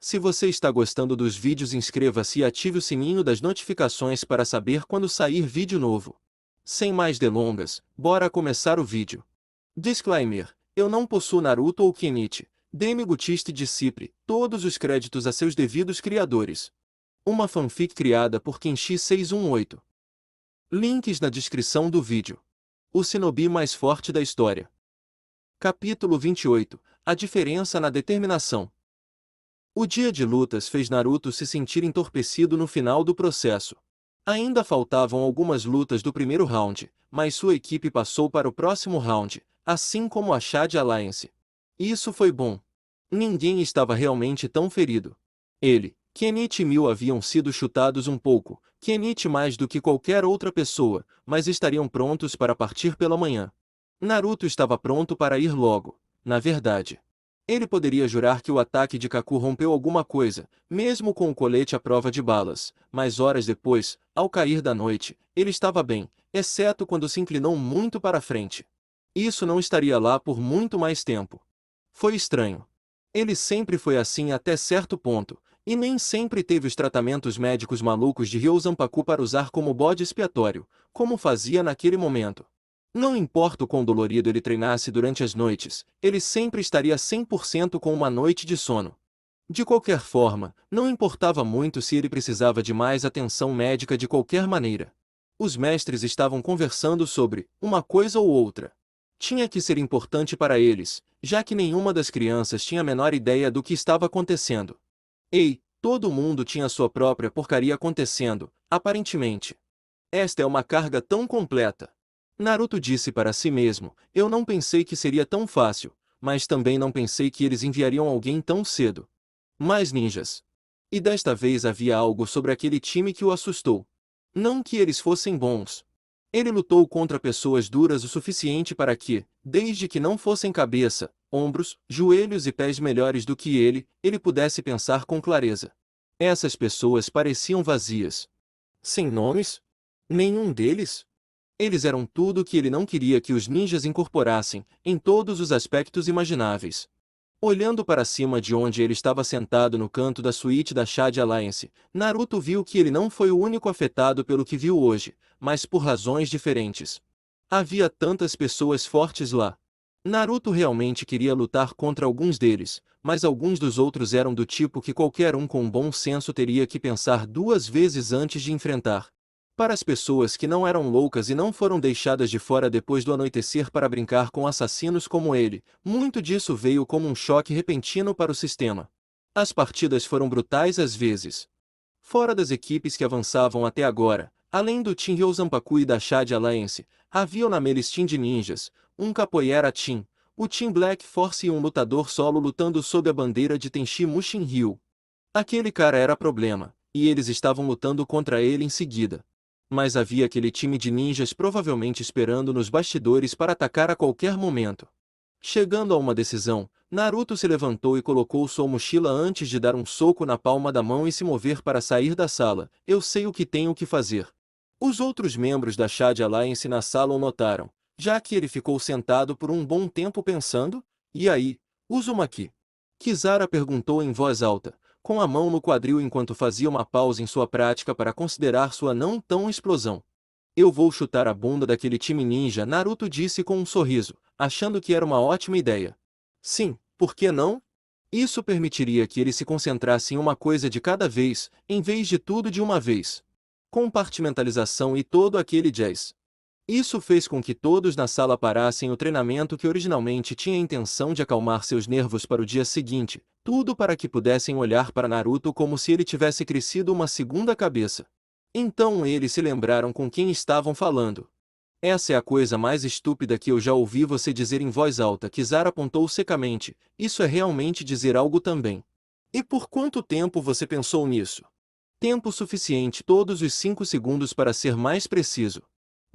Se você está gostando dos vídeos, inscreva-se e ative o sininho das notificações para saber quando sair vídeo novo. Sem mais delongas, bora começar o vídeo. Disclaimer: eu não possuo Naruto ou Kenichi, Demi Gutiste de Cipri, todos os créditos a seus devidos criadores. Uma fanfic criada por Kenshi618. Links na descrição do vídeo. O shinobi mais forte da história. Capítulo 28. A diferença na determinação. O dia de lutas fez Naruto se sentir entorpecido no final do processo. Ainda faltavam algumas lutas do primeiro round, mas sua equipe passou para o próximo round, assim como a Chad Alliance. Isso foi bom. Ninguém estava realmente tão ferido. Ele, Kenichi e Mil haviam sido chutados um pouco, Kenichi mais do que qualquer outra pessoa, mas estariam prontos para partir pela manhã. Naruto estava pronto para ir logo, na verdade. Ele poderia jurar que o ataque de Kaku rompeu alguma coisa, mesmo com o colete à prova de balas, mas horas depois, ao cair da noite, ele estava bem, exceto quando se inclinou muito para frente. Isso não estaria lá por muito mais tempo. Foi estranho. Ele sempre foi assim até certo ponto, e nem sempre teve os tratamentos médicos malucos de Ryozanpaku para usar como bode expiatório, como fazia naquele momento. Não importa o quão dolorido ele treinasse durante as noites, ele sempre estaria 100% com uma noite de sono. De qualquer forma, não importava muito se ele precisava de mais atenção médica de qualquer maneira. Os mestres estavam conversando sobre uma coisa ou outra. Tinha que ser importante para eles, já que nenhuma das crianças tinha a menor ideia do que estava acontecendo. Ei, todo mundo tinha sua própria porcaria acontecendo, aparentemente. Esta é uma carga tão completa. Naruto disse para si mesmo: eu não pensei que seria tão fácil, mas também não pensei que eles enviariam alguém tão cedo. Mais ninjas. E desta vez havia algo sobre aquele time que o assustou. Não que eles fossem bons. Ele lutou contra pessoas duras o suficiente para que, desde que não fossem cabeça, ombros, joelhos e pés melhores do que ele pudesse pensar com clareza. Essas pessoas pareciam vazias. Sem nomes? Nenhum deles? Eles eram tudo o que ele não queria que os ninjas incorporassem, em todos os aspectos imagináveis. Olhando para cima de onde ele estava sentado no canto da suíte da Chad Alliance, Naruto viu que ele não foi o único afetado pelo que viu hoje, mas por razões diferentes. Havia tantas pessoas fortes lá. Naruto realmente queria lutar contra alguns deles, mas alguns dos outros eram do tipo que qualquer um com bom senso teria que pensar duas vezes antes de enfrentar. Para as pessoas que não eram loucas e não foram deixadas de fora depois do anoitecer para brincar com assassinos como ele, muito disso veio como um choque repentino para o sistema. As partidas foram brutais às vezes. Fora das equipes que avançavam até agora, além do Team Ryozanpaku e da Chad Alliance, havia o Namelis Team de ninjas, um Capoeira Team, o Team Black Force e um lutador solo lutando sob a bandeira de Tenchi Mushin-ryu. Aquele cara era problema, e eles estavam lutando contra ele em seguida. Mas havia aquele time de ninjas provavelmente esperando nos bastidores para atacar a qualquer momento. Chegando a uma decisão, Naruto se levantou e colocou sua mochila antes de dar um soco na palma da mão e se mover para sair da sala. Eu sei o que tenho que fazer. Os outros membros da Chad Alliance na sala o notaram, já que ele ficou sentado por um bom tempo pensando. E aí, Uzumaki? Kizara perguntou em voz alta, com a mão no quadril enquanto fazia uma pausa em sua prática para considerar sua não tão explosão. Eu vou chutar a bunda daquele time ninja, Naruto disse com um sorriso, achando que era uma ótima ideia. Sim, por que não? Isso permitiria que ele se concentrasse em uma coisa de cada vez, em vez de tudo de uma vez. Compartimentalização e todo aquele jazz. Isso fez com que todos na sala parassem o treinamento que originalmente tinha a intenção de acalmar seus nervos para o dia seguinte, tudo para que pudessem olhar para Naruto como se ele tivesse crescido uma segunda cabeça. Então eles se lembraram com quem estavam falando. Essa é a coisa mais estúpida que eu já ouvi você dizer em voz alta. Kizara apontou secamente, isso é realmente dizer algo também. E por quanto tempo você pensou nisso? Tempo suficiente, todos os 5 segundos para ser mais preciso.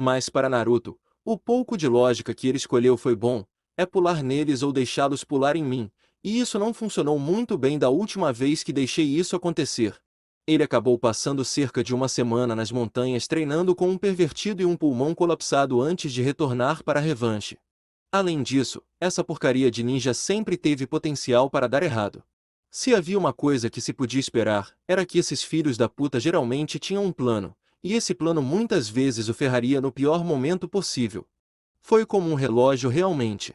Mas para Naruto, o pouco de lógica que ele escolheu foi bom, é pular neles ou deixá-los pular em mim, e isso não funcionou muito bem da última vez que deixei isso acontecer. Ele acabou passando cerca de uma semana nas montanhas treinando com um pervertido e um pulmão colapsado antes de retornar para a revanche. Além disso, essa porcaria de ninja sempre teve potencial para dar errado. Se havia uma coisa que se podia esperar, era que esses filhos da puta geralmente tinham um plano, e esse plano muitas vezes o ferraria no pior momento possível. Foi como um relógio realmente.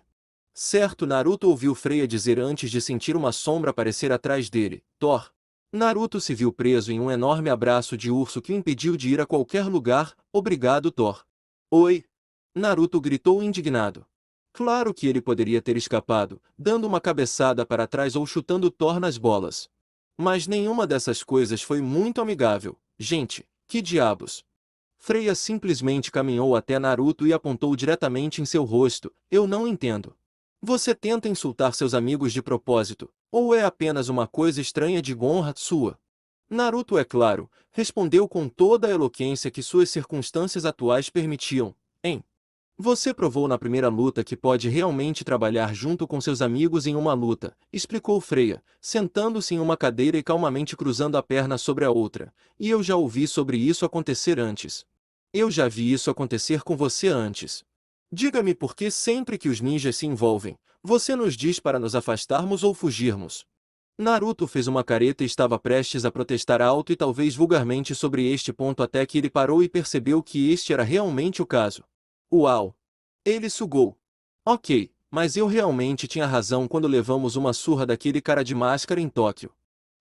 Certo, Naruto ouviu Freya dizer antes de sentir uma sombra aparecer atrás dele. Thor. Naruto se viu preso em um enorme abraço de urso que o impediu de ir a qualquer lugar. Obrigado, Thor. Oi! Naruto gritou indignado. Claro que ele poderia ter escapado, dando uma cabeçada para trás ou chutando Thor nas bolas. Mas nenhuma dessas coisas foi muito amigável. Gente, que diabos! Freya simplesmente caminhou até Naruto e apontou diretamente em seu rosto. Eu não entendo. Você tenta insultar seus amigos de propósito, ou é apenas uma coisa estranha de honra sua? Naruto, é claro, respondeu com toda a eloquência que suas circunstâncias atuais permitiam. Hein? Você provou na primeira luta que pode realmente trabalhar junto com seus amigos em uma luta, explicou Freya, sentando-se em uma cadeira e calmamente cruzando a perna sobre a outra. E eu já ouvi sobre isso acontecer antes. Eu já vi isso acontecer com você antes. Diga-me por que sempre que os ninjas se envolvem, você nos diz para nos afastarmos ou fugirmos. Naruto fez uma careta e estava prestes a protestar alto e talvez vulgarmente sobre este ponto até que ele parou e percebeu que este era realmente o caso. Uau! Ele sugou. Ok, mas eu realmente tinha razão quando levamos uma surra daquele cara de máscara em Tóquio.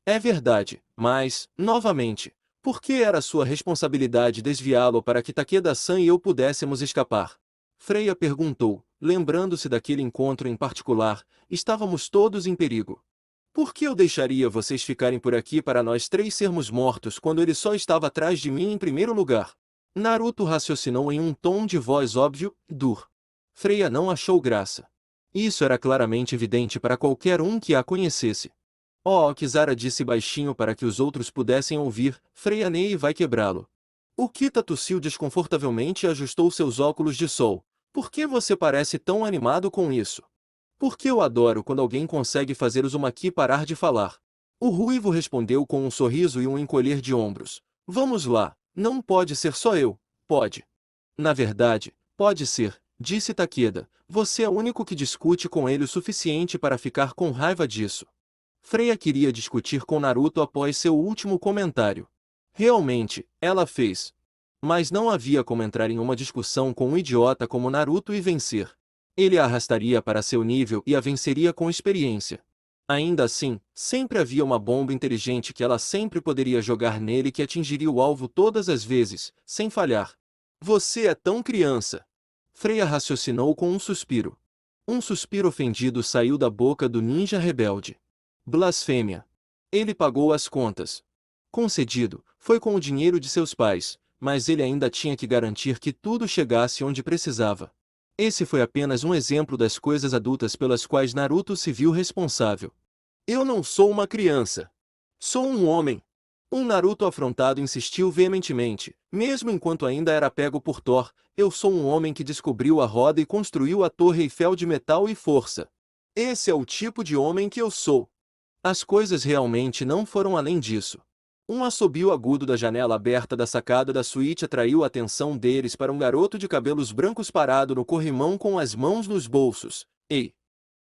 É verdade, mas, novamente, por que era sua responsabilidade desviá-lo para que Takeda-san e eu pudéssemos escapar? Freya perguntou, lembrando-se daquele encontro em particular. Estávamos todos em perigo. Por que eu deixaria vocês ficarem por aqui para nós três sermos mortos quando ele só estava atrás de mim em primeiro lugar? Naruto raciocinou em um tom de voz óbvio, dur. Freya não achou graça. Isso era claramente evidente para qualquer um que a conhecesse. Oh, Kizara disse baixinho para que os outros pudessem ouvir, Freya Nei vai quebrá-lo. O Kita tossiu desconfortavelmente e ajustou seus óculos de sol. Por que você parece tão animado com isso? Porque eu adoro quando alguém consegue fazer Uzumaki parar de falar. O ruivo respondeu com um sorriso e um encolher de ombros. Vamos lá, não pode ser só eu, pode. Na verdade, pode ser, disse Takeda. Você é o único que discute com ele o suficiente para ficar com raiva disso. Freya queria discutir com Naruto após seu último comentário. Realmente, ela fez. Mas não havia como entrar em uma discussão com um idiota como Naruto e vencer. Ele a arrastaria para seu nível e a venceria com experiência. Ainda assim, sempre havia uma bomba inteligente que ela sempre poderia jogar nele que atingiria o alvo todas as vezes, sem falhar. Você é tão criança. Freya raciocinou com um suspiro. Um suspiro ofendido saiu da boca do ninja rebelde. Blasfêmia. Ele pagou as contas. Concedido, foi com o dinheiro de seus pais, mas ele ainda tinha que garantir que tudo chegasse onde precisava. Esse foi apenas um exemplo das coisas adultas pelas quais Naruto se viu responsável. Eu não sou uma criança. Sou um homem. Um Naruto afrontado insistiu veementemente, mesmo enquanto ainda era pego por Thor. Eu sou um homem que descobriu a roda e construiu a Torre Eiffel de metal e força. Esse é o tipo de homem que eu sou. As coisas realmente não foram além disso. Um assobio agudo da janela aberta da sacada da suíte atraiu a atenção deles para um garoto de cabelos brancos parado no corrimão com as mãos nos bolsos. Ei!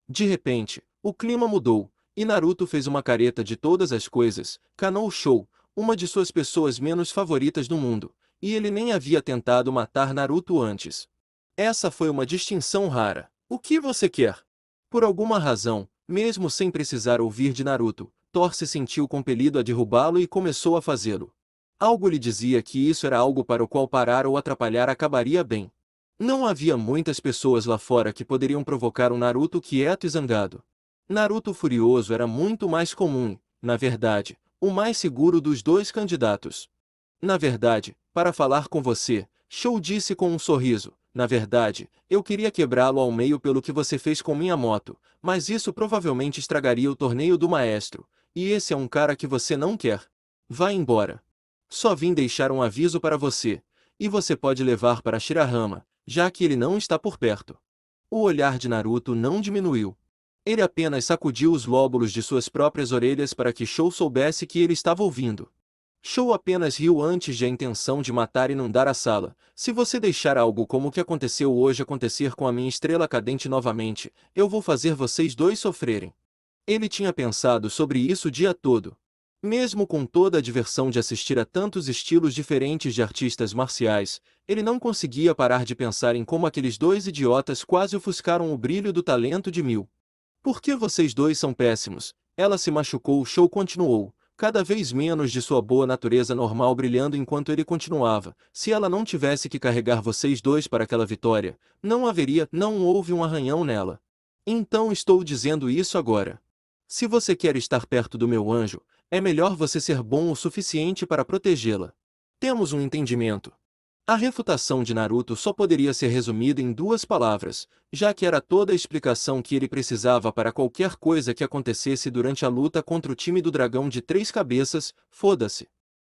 De repente, o clima mudou, e Naruto fez uma careta de todas as coisas, Kanou-Shou, uma de suas pessoas menos favoritas no mundo, e ele nem havia tentado matar Naruto antes. Essa foi uma distinção rara. O que você quer? Por alguma razão, mesmo sem precisar ouvir de Naruto, Thor se sentiu compelido a derrubá-lo e começou a fazê-lo. Algo lhe dizia que isso era algo para o qual parar ou atrapalhar acabaria bem. Não havia muitas pessoas lá fora que poderiam provocar um Naruto quieto e zangado. Naruto furioso era muito mais comum, na verdade, o mais seguro dos dois candidatos. Na verdade, para falar com você, Shou disse com um sorriso, na verdade, eu queria quebrá-lo ao meio pelo que você fez com minha moto, mas isso provavelmente estragaria o torneio do maestro, e esse é um cara que você não quer. Vá embora. Só vim deixar um aviso para você, e você pode levar para Shirahama, já que ele não está por perto. O olhar de Naruto não diminuiu. Ele apenas sacudiu os lóbulos de suas próprias orelhas para que Shou soubesse que ele estava ouvindo. Shou apenas riu antes de a intenção de matar e inundar a sala. Se você deixar algo como o que aconteceu hoje acontecer com a minha estrela cadente novamente, eu vou fazer vocês dois sofrerem. Ele tinha pensado sobre isso o dia todo. Mesmo com toda a diversão de assistir a tantos estilos diferentes de artistas marciais, ele não conseguia parar de pensar em como aqueles dois idiotas quase ofuscaram o brilho do talento de Mil. Por que vocês dois são péssimos? Ela se machucou. O show continuou, cada vez menos de sua boa natureza normal brilhando enquanto ele continuava. Se ela não tivesse que carregar vocês dois para aquela vitória, não houve um arranhão nela. Então estou dizendo isso agora. Se você quer estar perto do meu anjo, é melhor você ser bom o suficiente para protegê-la. Temos um entendimento. A refutação de Naruto só poderia ser resumida em duas palavras, já que era toda a explicação que ele precisava para qualquer coisa que acontecesse durante a luta contra o time do dragão de três cabeças: foda-se.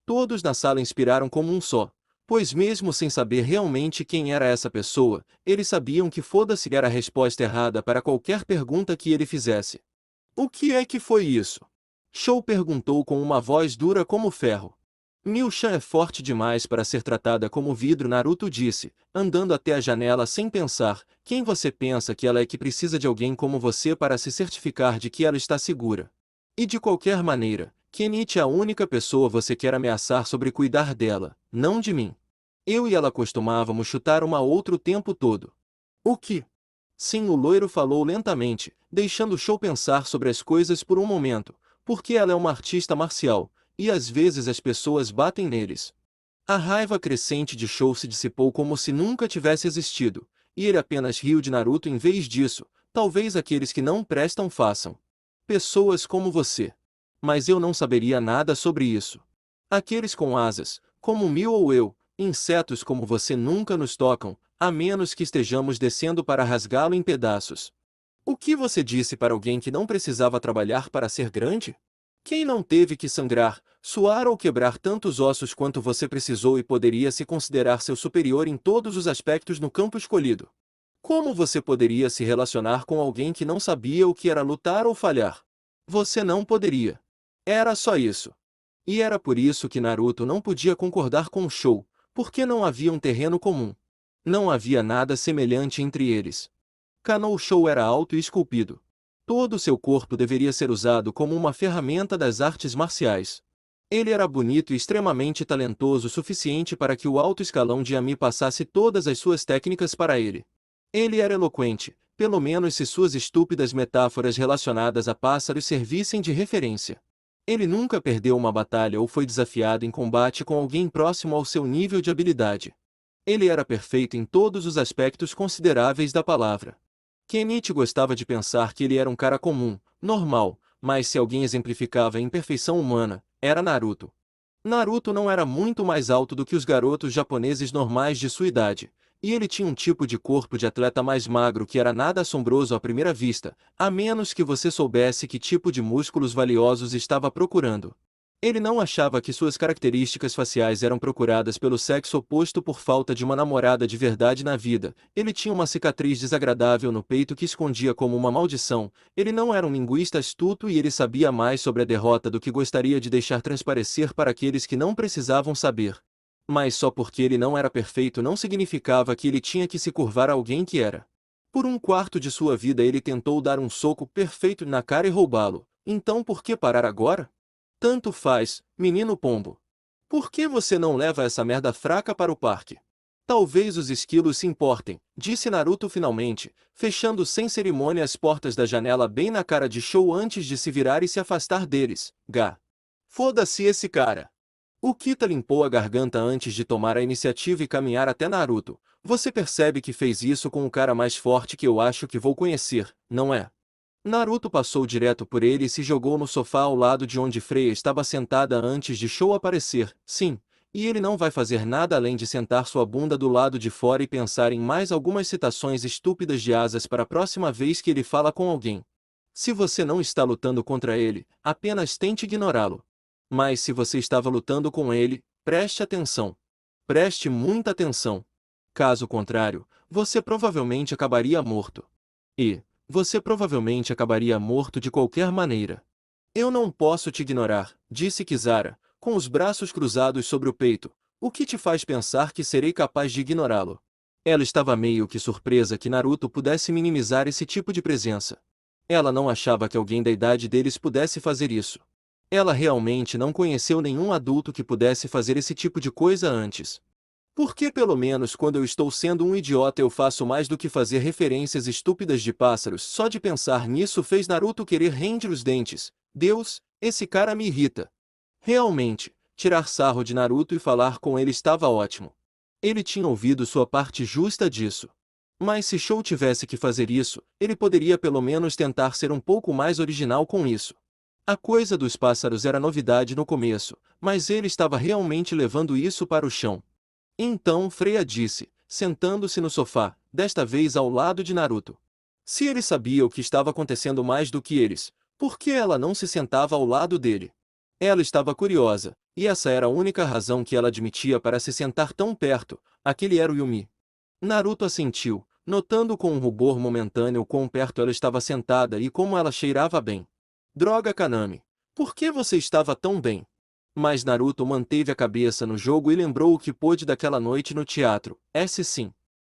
Todos na sala inspiraram como um só, pois mesmo sem saber realmente quem era essa pessoa, eles sabiam que foda-se era a resposta errada para qualquer pergunta que ele fizesse. O que é que foi isso? Shou perguntou com uma voz dura como ferro. Mil-chan é forte demais para ser tratada como vidro, Naruto disse, andando até a janela sem pensar. Quem você pensa que ela é que precisa de alguém como você para se certificar de que ela está segura? E de qualquer maneira, Kenichi é a única pessoa você quer ameaçar sobre cuidar dela, não de mim. Eu e ela costumávamos chutar uma a outra o tempo todo. O que? Sim, o loiro falou lentamente, deixando Shou pensar sobre as coisas por um momento, porque ela é uma artista marcial, e às vezes as pessoas batem neles. A raiva crescente de Shou se dissipou como se nunca tivesse existido, e ele apenas riu de Naruto em vez disso. Talvez aqueles que não prestam façam. Pessoas como você. Mas eu não saberia nada sobre isso. Aqueles com asas, como Mil ou eu, insetos como você nunca nos tocam, a menos que estejamos descendo para rasgá-lo em pedaços. O que você disse para alguém que não precisava trabalhar para ser grande? Quem não teve que sangrar, suar ou quebrar tantos ossos quanto você precisou e poderia se considerar seu superior em todos os aspectos no campo escolhido? Como você poderia se relacionar com alguém que não sabia o que era lutar ou falhar? Você não poderia. Era só isso. E era por isso que Naruto não podia concordar com o Shou, porque não havia um terreno comum. Não havia nada semelhante entre eles. Kanou Shou era alto e esculpido. Todo seu corpo deveria ser usado como uma ferramenta das artes marciais. Ele era bonito e extremamente talentoso o suficiente para que o alto escalão de Ami passasse todas as suas técnicas para ele. Ele era eloquente, pelo menos se suas estúpidas metáforas relacionadas a pássaros servissem de referência. Ele nunca perdeu uma batalha ou foi desafiado em combate com alguém próximo ao seu nível de habilidade. Ele era perfeito em todos os aspectos consideráveis da palavra. Kenichi gostava de pensar que ele era um cara comum, normal, mas se alguém exemplificava a imperfeição humana, era Naruto. Naruto não era muito mais alto do que os garotos japoneses normais de sua idade, e ele tinha um tipo de corpo de atleta mais magro que era nada assombroso à primeira vista, a menos que você soubesse que tipo de músculos valiosos estava procurando. Ele não achava que suas características faciais eram procuradas pelo sexo oposto por falta de uma namorada de verdade na vida. Ele tinha uma cicatriz desagradável no peito que escondia como uma maldição. Ele não era um linguista astuto e ele sabia mais sobre a derrota do que gostaria de deixar transparecer para aqueles que não precisavam saber. Mas só porque ele não era perfeito não significava que ele tinha que se curvar a alguém que era. Por um quarto de sua vida ele tentou dar um soco perfeito na cara e roubá-lo. Então por que parar agora? Tanto faz, menino pombo. Por que você não leva essa merda fraca para o parque? Talvez os esquilos se importem, disse Naruto finalmente, fechando sem cerimônia as portas da janela bem na cara de Shou antes de se virar e se afastar deles. Foda-se esse cara. O Kita limpou a garganta antes de tomar a iniciativa e caminhar até Naruto. Você percebe que fez isso com o cara mais forte que eu acho que vou conhecer, não é? Naruto passou direto por ele e se jogou no sofá ao lado de onde Freya estava sentada antes de Shou aparecer. Sim, e ele não vai fazer nada além de sentar sua bunda do lado de fora e pensar em mais algumas citações estúpidas de asas para a próxima vez que ele fala com alguém. Se você não está lutando contra ele, apenas tente ignorá-lo. Mas se você estava lutando com ele, preste atenção. Preste muita atenção. Caso contrário, você provavelmente acabaria morto. Você provavelmente acabaria morto de qualquer maneira. Eu não posso te ignorar, disse Kizara, com os braços cruzados sobre o peito. O que te faz pensar que serei capaz de ignorá-lo? Ela estava meio que surpresa que Naruto pudesse minimizar esse tipo de presença. Ela não achava que alguém da idade deles pudesse fazer isso. Ela realmente não conheceu nenhum adulto que pudesse fazer esse tipo de coisa antes. Por que pelo menos quando eu estou sendo um idiota eu faço mais do que fazer referências estúpidas de pássaros? Só de pensar nisso fez Naruto querer ranger os dentes. Deus, esse cara me irrita. Realmente, tirar sarro de Naruto e falar com ele estava ótimo. Ele tinha ouvido sua parte justa disso. Mas se Shou tivesse que fazer isso, ele poderia pelo menos tentar ser um pouco mais original com isso. A coisa dos pássaros era novidade no começo, mas ele estava realmente levando isso para o chão. Então Freya disse, sentando-se no sofá, desta vez ao lado de Naruto. Se ele sabia o que estava acontecendo mais do que eles, por que ela não se sentava ao lado dele? Ela estava curiosa, e essa era a única razão que ela admitia para se sentar tão perto, aquele era o Yumi. Naruto assentiu, notando com um rubor momentâneo quão perto ela estava sentada e como ela cheirava bem. Droga Kaname! Por que você estava tão bem? Mas Naruto manteve a cabeça no jogo e lembrou o que pôde daquela noite no teatro. Esse sim.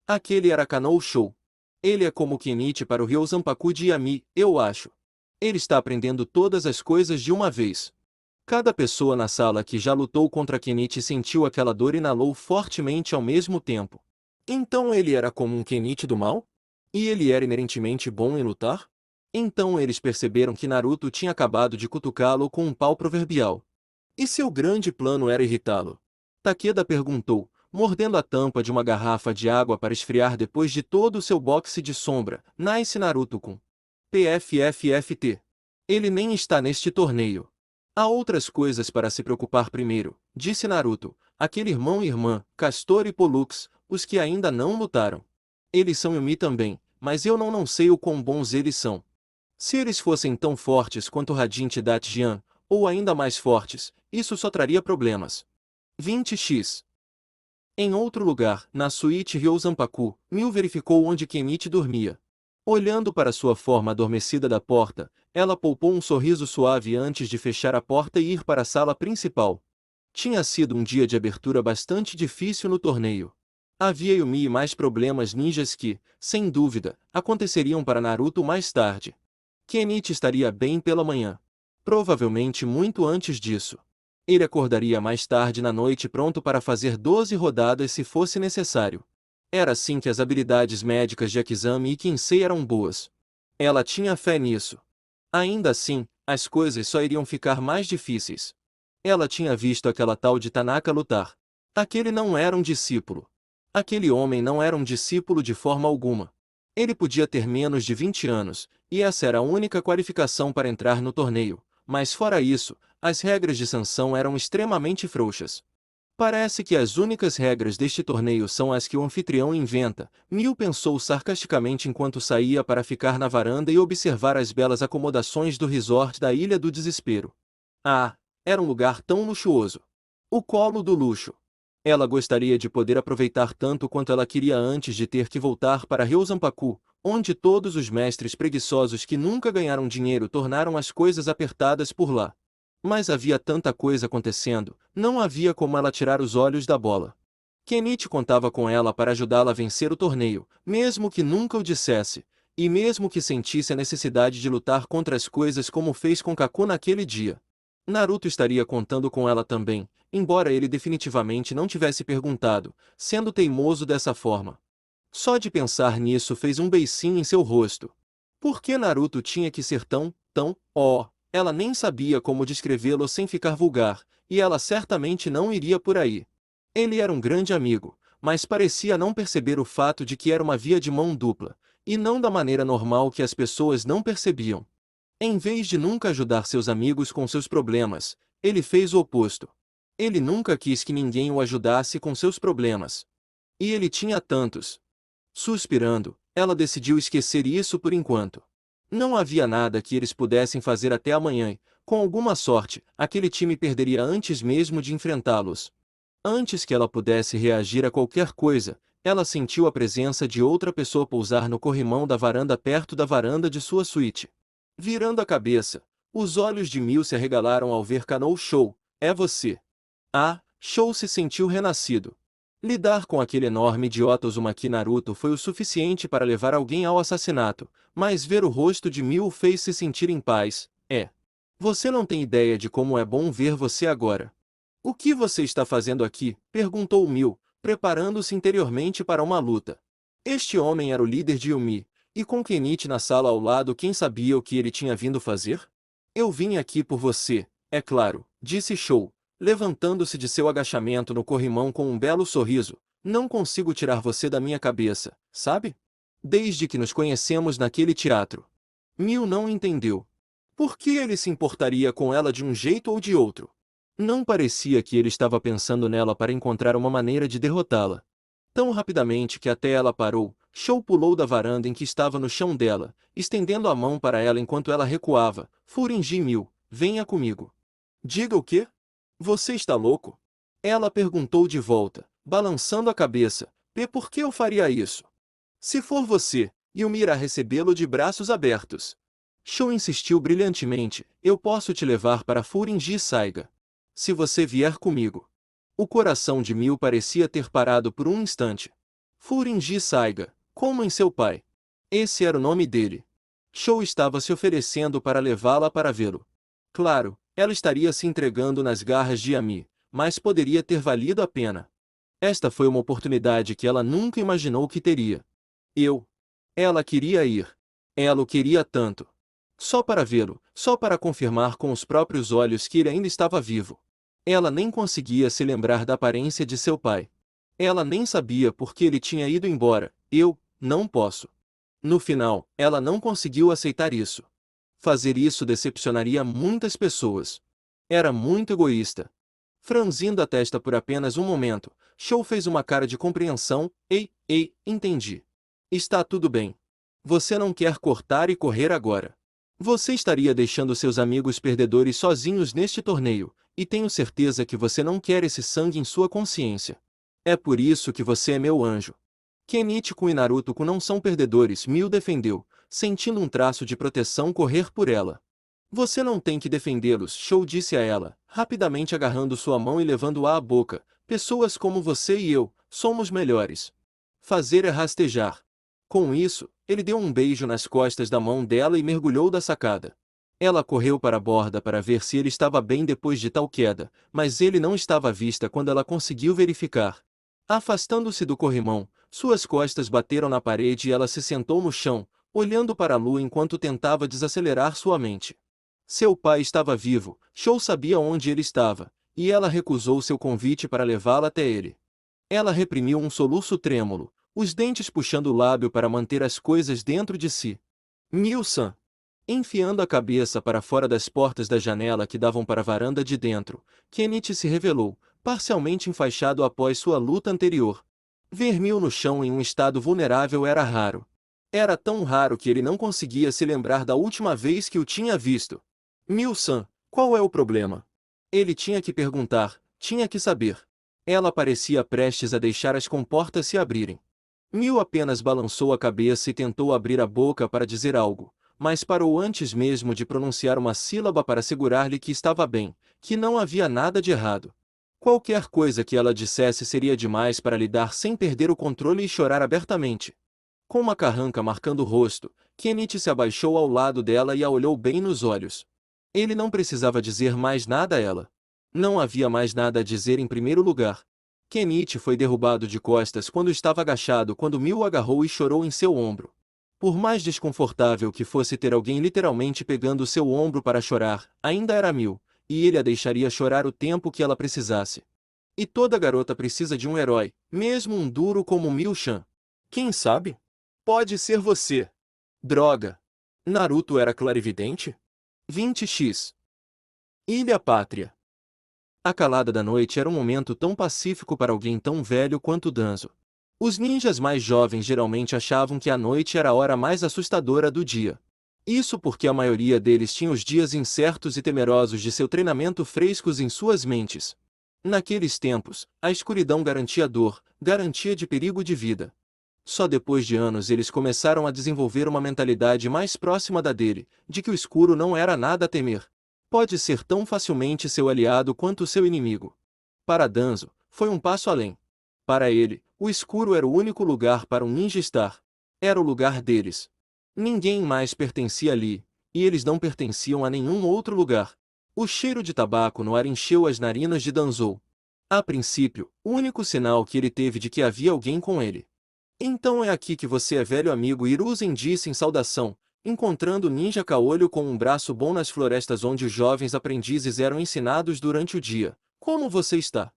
Aquele era Kanou Shou. Ele é como Kenichi para o Ryozanpaku de Yami, eu acho. Ele está aprendendo todas as coisas de uma vez. Cada pessoa na sala que já lutou contra Kenichi sentiu aquela dor e inalou fortemente ao mesmo tempo. Então ele era como um Kenichi do mal? E ele era inerentemente bom em lutar? Então eles perceberam que Naruto tinha acabado de cutucá-lo com um pau proverbial. E seu grande plano era irritá-lo? Takeda perguntou, mordendo a tampa de uma garrafa de água para esfriar depois de todo o seu boxe de sombra. Nice Naruto-kun. PFFFT. Ele nem está neste torneio. Há outras coisas para se preocupar primeiro, disse Naruto, aquele irmão e irmã, Castor e Pollux, os que ainda não lutaram. Eles são Yumi também, mas eu não sei o quão bons eles são. Se eles fossem tão fortes quanto Radin e Datian, ou ainda mais fortes, isso só traria problemas. 20x. Em outro lugar, na suíte Ryozanpaku, Mil verificou onde Kenichi dormia. Olhando para sua forma adormecida da porta, ela poupou um sorriso suave antes de fechar a porta e ir para a sala principal. Tinha sido um dia de abertura bastante difícil no torneio. Havia Yumi e mais problemas ninjas que, sem dúvida, aconteceriam para Naruto mais tarde. Kenichi estaria bem pela manhã. Provavelmente muito antes disso. Ele acordaria mais tarde na noite pronto para fazer 12 rodadas se fosse necessário. Era assim que as habilidades médicas de Akizami e Kinsei eram boas. Ela tinha fé nisso. Ainda assim, as coisas só iriam ficar mais difíceis. Ela tinha visto aquela tal de Tanaka lutar. Aquele não era um discípulo. Aquele homem não era um discípulo de forma alguma. Ele podia ter menos de 20 anos, e essa era a única qualificação para entrar no torneio. Mas fora isso, as regras de sanção eram extremamente frouxas. Parece que as únicas regras deste torneio são as que o anfitrião inventa, Mil pensou sarcasticamente enquanto saía para ficar na varanda e observar as belas acomodações do resort da Ilha do Desespero. Ah, era um lugar tão luxuoso. O colo do luxo. Ela gostaria de poder aproveitar tanto quanto ela queria antes de ter que voltar para Ryozanpaku, onde todos os mestres preguiçosos que nunca ganharam dinheiro tornaram as coisas apertadas por lá. Mas havia tanta coisa acontecendo, não havia como ela tirar os olhos da bola. Kenichi contava com ela para ajudá-la a vencer o torneio, mesmo que nunca o dissesse, e mesmo que sentisse a necessidade de lutar contra as coisas como fez com Kaku naquele dia. Naruto estaria contando com ela também, embora ele definitivamente não tivesse perguntado, sendo teimoso dessa forma. Só de pensar nisso fez um beicinho em seu rosto. Por que Naruto tinha que ser tão, ela nem sabia como descrevê-lo sem ficar vulgar, e ela certamente não iria por aí. Ele era um grande amigo, mas parecia não perceber o fato de que era uma via de mão dupla, e não da maneira normal que as pessoas não percebiam. Em vez de nunca ajudar seus amigos com seus problemas, ele fez o oposto. Ele nunca quis que ninguém o ajudasse com seus problemas. E ele tinha tantos. Suspirando, ela decidiu esquecer isso por enquanto. Não havia nada que eles pudessem fazer até amanhã e, com alguma sorte, aquele time perderia antes mesmo de enfrentá-los. Antes que ela pudesse reagir a qualquer coisa, ela sentiu a presença de outra pessoa pousar no corrimão da varanda perto da varanda de sua suíte. Virando a cabeça, os olhos de Mil se arregalaram ao ver Kanou Shou. É você. Ah, Shou se sentiu renascido. Lidar com aquele enorme idiota Uzumaki Naruto foi o suficiente para levar alguém ao assassinato, mas ver o rosto de Mil o fez se sentir em paz. Você não tem ideia de como é bom ver você agora. O que você está fazendo aqui? Perguntou Mil, preparando-se interiormente para uma luta. Este homem era o líder de Yumi, e com Kenichi na sala ao lado, quem sabia o que ele tinha vindo fazer? Eu vim aqui por você, é claro, disse Shou, levantando-se de seu agachamento no corrimão com um belo sorriso. Não consigo tirar você da minha cabeça, sabe? Desde que nos conhecemos naquele teatro. Mil não entendeu. Por que ele se importaria com ela de um jeito ou de outro? Não parecia que ele estava pensando nela para encontrar uma maneira de derrotá-la. Tão rapidamente que até ela parou, Shou pulou da varanda em que estava no chão dela, estendendo a mão para ela enquanto ela recuava. Furinji Mil, venha comigo. Diga o quê? Você está louco? Ela perguntou de volta, balançando a cabeça. Por que eu faria isso? Se for você, Yumi irá recebê-lo de braços abertos. Shou insistiu brilhantemente. Eu posso te levar para Furinji Saiga. Se você vier comigo. O coração de Mil parecia ter parado por um instante. Furinji Saiga, como em seu pai. Esse era o nome dele. Shou estava se oferecendo para levá-la para vê-lo. Claro, ela estaria se entregando nas garras de Yami, mas poderia ter valido a pena. Esta foi uma oportunidade que ela nunca imaginou que teria. Ela queria ir. Ela o queria tanto. Só para vê-lo, só para confirmar com os próprios olhos que ele ainda estava vivo. Ela nem conseguia se lembrar da aparência de seu pai. Ela nem sabia por que ele tinha ido embora. Eu não posso. No final, ela não conseguiu aceitar isso. Fazer isso decepcionaria muitas pessoas. Era muito egoísta. Franzindo a testa por apenas um momento, Shou fez uma cara de compreensão. Ei, entendi. Está tudo bem. Você não quer cortar e correr agora. Você estaria deixando seus amigos perdedores sozinhos neste torneio, e tenho certeza que você não quer esse sangue em sua consciência. É por isso que você é meu anjo. Kenichi-kun e Naruto-kun não são perdedores, Mil defendeu, sentindo um traço de proteção correr por ela. Você não tem que defendê-los, Shou disse a ela, rapidamente agarrando sua mão e levando-a à boca. Pessoas como você e eu, somos melhores. Fazer é rastejar. Com isso, ele deu um beijo nas costas da mão dela e mergulhou da sacada. Ela correu para a borda para ver se ele estava bem depois de tal queda, mas ele não estava à vista quando ela conseguiu verificar. Afastando-se do corrimão, suas costas bateram na parede e ela se sentou no chão, olhando para a lua enquanto tentava desacelerar sua mente. Seu pai estava vivo, Shou sabia onde ele estava, e ela recusou seu convite para levá-la até ele. Ela reprimiu um soluço trêmulo, os dentes puxando o lábio para manter as coisas dentro de si. Mil-san. Enfiando a cabeça para fora das portas da janela que davam para a varanda de dentro, Kenichi se revelou, parcialmente enfaixado após sua luta anterior. Ver Mil no chão em um estado vulnerável era raro. Era tão raro que ele não conseguia se lembrar da última vez que o tinha visto. Mil-san, qual é o problema? Ele tinha que perguntar, tinha que saber. Ela parecia prestes a deixar as comportas se abrirem. Mil apenas balançou a cabeça e tentou abrir a boca para dizer algo, mas parou antes mesmo de pronunciar uma sílaba para assegurar-lhe que estava bem, que não havia nada de errado. Qualquer coisa que ela dissesse seria demais para lidar sem perder o controle e chorar abertamente. Com uma carranca marcando o rosto, Kenichi se abaixou ao lado dela e a olhou bem nos olhos. Ele não precisava dizer mais nada a ela. Não havia mais nada a dizer em primeiro lugar. Kenichi foi derrubado de costas quando estava agachado quando Mil o agarrou e chorou em seu ombro. Por mais desconfortável que fosse ter alguém literalmente pegando seu ombro para chorar, ainda era Mil, e ele a deixaria chorar o tempo que ela precisasse. E toda garota precisa de um herói, mesmo um duro como Mil-chan. Quem sabe? Pode ser você. Droga. Naruto era clarividente? 20x. Ilha Pátria. A calada da noite era um momento tão pacífico para alguém tão velho quanto Danzo. Os ninjas mais jovens geralmente achavam que a noite era a hora mais assustadora do dia. Isso porque a maioria deles tinha os dias incertos e temerosos de seu treinamento frescos em suas mentes. Naqueles tempos, a escuridão garantia dor, garantia de perigo de vida. Só depois de anos eles começaram a desenvolver uma mentalidade mais próxima da dele, de que o escuro não era nada a temer. Pode ser tão facilmente seu aliado quanto seu inimigo. Para Danzo, foi um passo além. Para ele, o escuro era o único lugar para um ninja estar. Era o lugar deles. Ninguém mais pertencia ali, e eles não pertenciam a nenhum outro lugar. O cheiro de tabaco no ar encheu as narinas de Danzou. A princípio, o único sinal que ele teve de que havia alguém com ele. Então é aqui que você é, velho amigo, Hiruzen disse em saudação, encontrando o ninja caolho com um braço bom nas florestas onde os jovens aprendizes eram ensinados durante o dia. Como você está?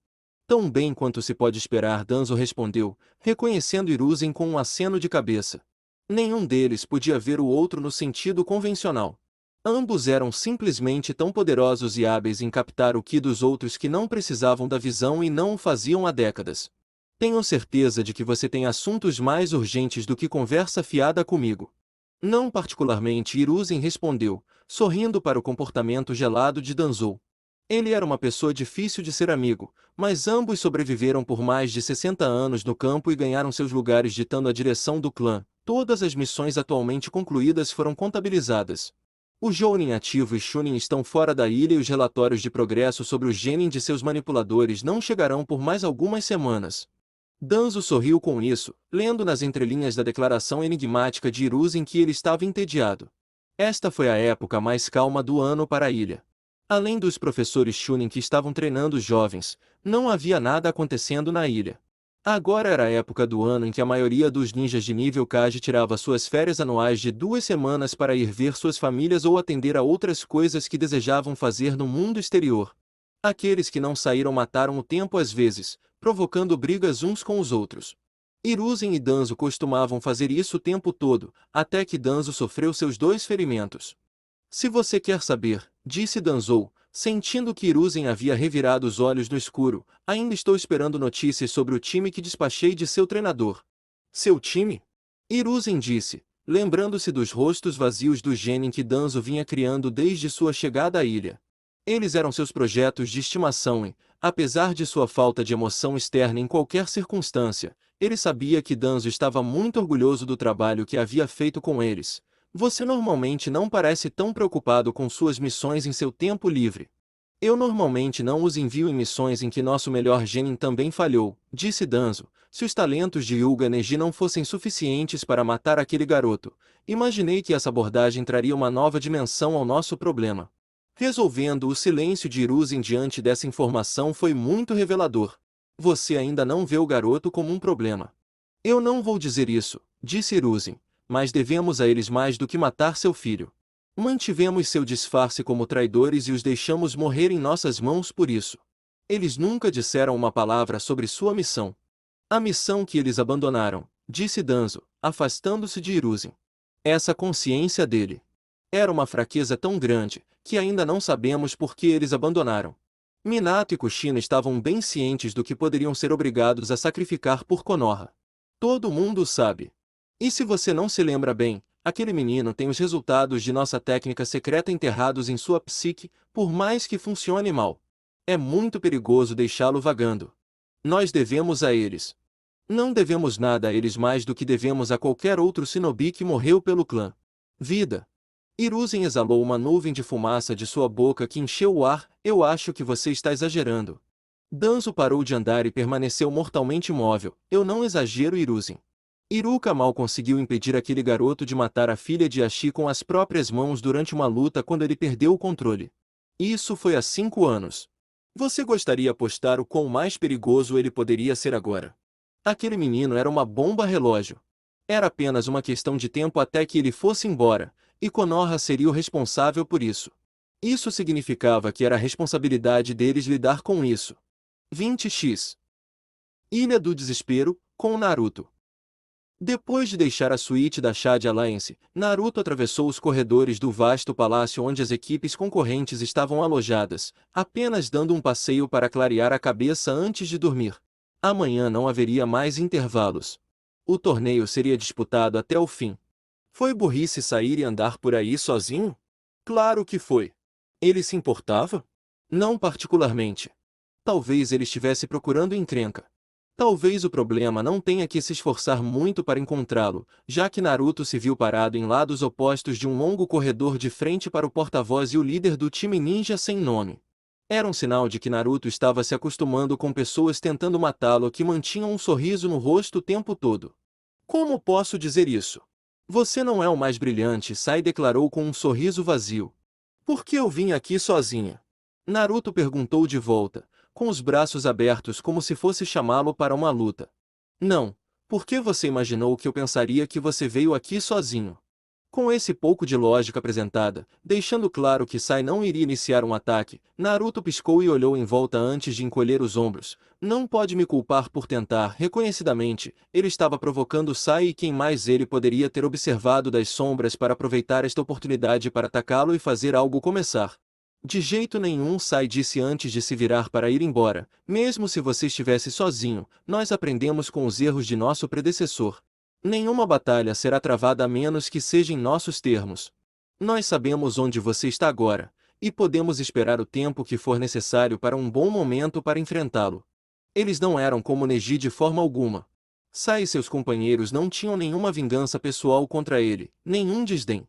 Tão bem quanto se pode esperar, Danzo respondeu, reconhecendo Hiruzen com um aceno de cabeça. Nenhum deles podia ver o outro no sentido convencional. Ambos eram simplesmente tão poderosos e hábeis em captar o ki dos outros que não precisavam da visão e não o faziam há décadas. Tenho certeza de que você tem assuntos mais urgentes do que conversa fiada comigo. Não particularmente, Hiruzen respondeu, sorrindo para o comportamento gelado de Danzou. Ele era uma pessoa difícil de ser amigo, mas ambos sobreviveram por mais de 60 anos no campo e ganharam seus lugares ditando a direção do clã. Todas as missões atualmente concluídas foram contabilizadas. O Jounin ativo e Chunin estão fora da ilha e os relatórios de progresso sobre o genin de seus manipuladores não chegarão por mais algumas semanas. Danzo sorriu com isso, lendo nas entrelinhas da declaração enigmática de Hiruzen que ele estava entediado. Esta foi a época mais calma do ano para a ilha. Além dos professores Chunin que estavam treinando os jovens, não havia nada acontecendo na ilha. Agora era a época do ano em que a maioria dos ninjas de nível Kage tirava suas férias anuais de 2 semanas para ir ver suas famílias ou atender a outras coisas que desejavam fazer no mundo exterior. Aqueles que não saíram mataram o tempo às vezes, provocando brigas uns com os outros. Hiruzen e Danzo costumavam fazer isso o tempo todo, até que Danzo sofreu seus 2 ferimentos. Se você quer saber, disse Danzou, sentindo que Hiruzen havia revirado os olhos no escuro, ainda estou esperando notícias sobre o time que despachei de seu treinador. Seu time? Hiruzen disse, lembrando-se dos rostos vazios do genin que Danzo vinha criando desde sua chegada à ilha. Eles eram seus projetos de estimação e, apesar de sua falta de emoção externa em qualquer circunstância, ele sabia que Danzo estava muito orgulhoso do trabalho que havia feito com eles. Você normalmente não parece tão preocupado com suas missões em seu tempo livre. Eu normalmente não os envio em missões em que nosso melhor genin também falhou, disse Danzo. Se os talentos de Hyuga Neji não fossem suficientes para matar aquele garoto, imaginei que essa abordagem traria uma nova dimensão ao nosso problema. Resolvendo o silêncio de Hiruzen diante dessa informação foi muito revelador. Você ainda não vê o garoto como um problema. Eu não vou dizer isso, disse Hiruzen, mas devemos a eles mais do que matar seu filho. Mantivemos seu disfarce como traidores e os deixamos morrer em nossas mãos por isso. Eles nunca disseram uma palavra sobre sua missão. A missão que eles abandonaram, disse Danzo, afastando-se de Hiruzen. Essa consciência dele era uma fraqueza tão grande, que ainda não sabemos por que eles abandonaram. Minato e Kushina estavam bem cientes do que poderiam ser obrigados a sacrificar por Konoha. Todo mundo sabe. E se você não se lembra bem, aquele menino tem os resultados de nossa técnica secreta enterrados em sua psique, por mais que funcione mal. É muito perigoso deixá-lo vagando. Nós devemos a eles. Não devemos nada a eles mais do que devemos a qualquer outro shinobi que morreu pelo clã. Vida. Hiruzen exalou uma nuvem de fumaça de sua boca que encheu o ar. Eu acho que você está exagerando. Danzo parou de andar e permaneceu mortalmente imóvel. Eu não exagero, Hiruzen. Iruka mal conseguiu impedir aquele garoto de matar a filha de Ashi com as próprias mãos durante uma luta quando ele perdeu o controle. Isso foi há 5 anos. Você gostaria de apostar o quão mais perigoso ele poderia ser agora? Aquele menino era uma bomba relógio. Era apenas uma questão de tempo até que ele fosse embora, e Konoha seria o responsável por isso. Isso significava que era a responsabilidade deles lidar com isso. 20x. Ilha do Desespero, com Naruto. Depois de deixar a suíte da Shad Alliance, Naruto atravessou os corredores do vasto palácio onde as equipes concorrentes estavam alojadas, apenas dando um passeio para clarear a cabeça antes de dormir. Amanhã não haveria mais intervalos. O torneio seria disputado até o fim. Foi burrice sair e andar por aí sozinho? Claro que foi. Ele se importava? Não particularmente. Talvez ele estivesse procurando encrenca. Talvez o problema não tenha que se esforçar muito para encontrá-lo, já que Naruto se viu parado em lados opostos de um longo corredor de frente para o porta-voz e o líder do time ninja sem nome. Era um sinal de que Naruto estava se acostumando com pessoas tentando matá-lo que mantinham um sorriso no rosto o tempo todo. Como posso dizer isso? Você não é o mais brilhante, Sai declarou com um sorriso vazio. Por que eu vim aqui sozinha? Naruto perguntou de volta, com os braços abertos como se fosse chamá-lo para uma luta. Não, por que você imaginou que eu pensaria que você veio aqui sozinho? Com esse pouco de lógica apresentada, deixando claro que Sai não iria iniciar um ataque, Naruto piscou e olhou em volta antes de encolher os ombros. Não pode me culpar por tentar, reconhecidamente, ele estava provocando Sai e quem mais ele poderia ter observado das sombras para aproveitar esta oportunidade para atacá-lo e fazer algo começar. De jeito nenhum, Sai disse antes de se virar para ir embora, mesmo se você estivesse sozinho, nós aprendemos com os erros de nosso predecessor. Nenhuma batalha será travada a menos que seja em nossos termos. Nós sabemos onde você está agora, e podemos esperar o tempo que for necessário para um bom momento para enfrentá-lo. Eles não eram como Neji de forma alguma. Sai e seus companheiros não tinham nenhuma vingança pessoal contra ele, nenhum desdém.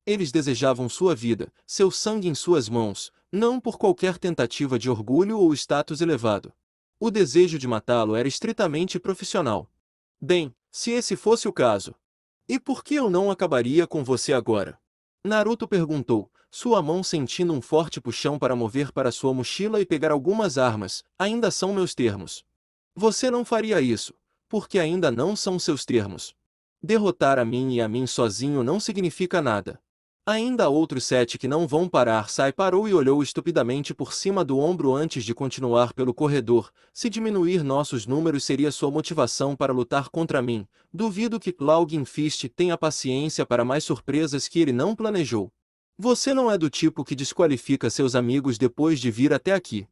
Eles desejavam sua vida, seu sangue em suas mãos, não por qualquer tentativa de orgulho ou status elevado. O desejo de matá-lo era estritamente profissional. Bem, se esse fosse o caso. E por que eu não acabaria com você agora? Naruto perguntou, sua mão sentindo um forte puxão para mover para sua mochila e pegar algumas armas. Ainda são meus termos. Você não faria isso, porque ainda não são seus termos. Derrotar a mim e a mim sozinho não significa nada. Ainda há outros 7 que não vão parar. Sai parou e olhou estupidamente por cima do ombro antes de continuar pelo corredor. Se diminuir nossos números seria sua motivação para lutar contra mim, duvido que Cloud Fist tenha paciência para mais surpresas que ele não planejou. Você não é do tipo que desqualifica seus amigos depois de vir até aqui.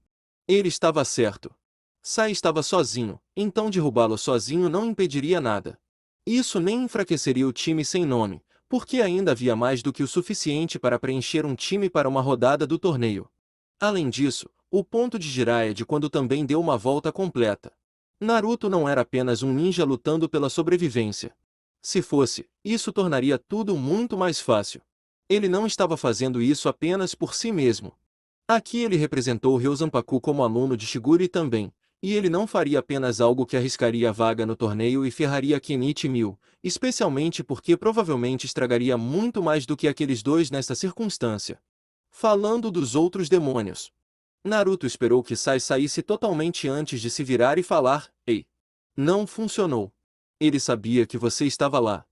Ele estava certo. Sai estava sozinho, então derrubá-lo sozinho não impediria nada. Isso nem enfraqueceria o time sem nome, porque ainda havia mais do que o suficiente para preencher um time para uma rodada do torneio. Além disso, o ponto de Jiraiya quando também deu uma volta completa. Naruto não era apenas um ninja lutando pela sobrevivência. Se fosse, isso tornaria tudo muito mais fácil. Ele não estava fazendo isso apenas por si mesmo. Aqui ele representou Ryuzanpaku como aluno de Shigure também, e ele não faria apenas algo que arriscaria a vaga no torneio e ferraria Kenichi Mil, especialmente porque provavelmente estragaria muito mais do que aqueles dois nesta circunstância. Falando dos outros demônios. Naruto esperou que Sai saísse totalmente antes de se virar e falar, ei. Não funcionou. Ele sabia que você estava lá.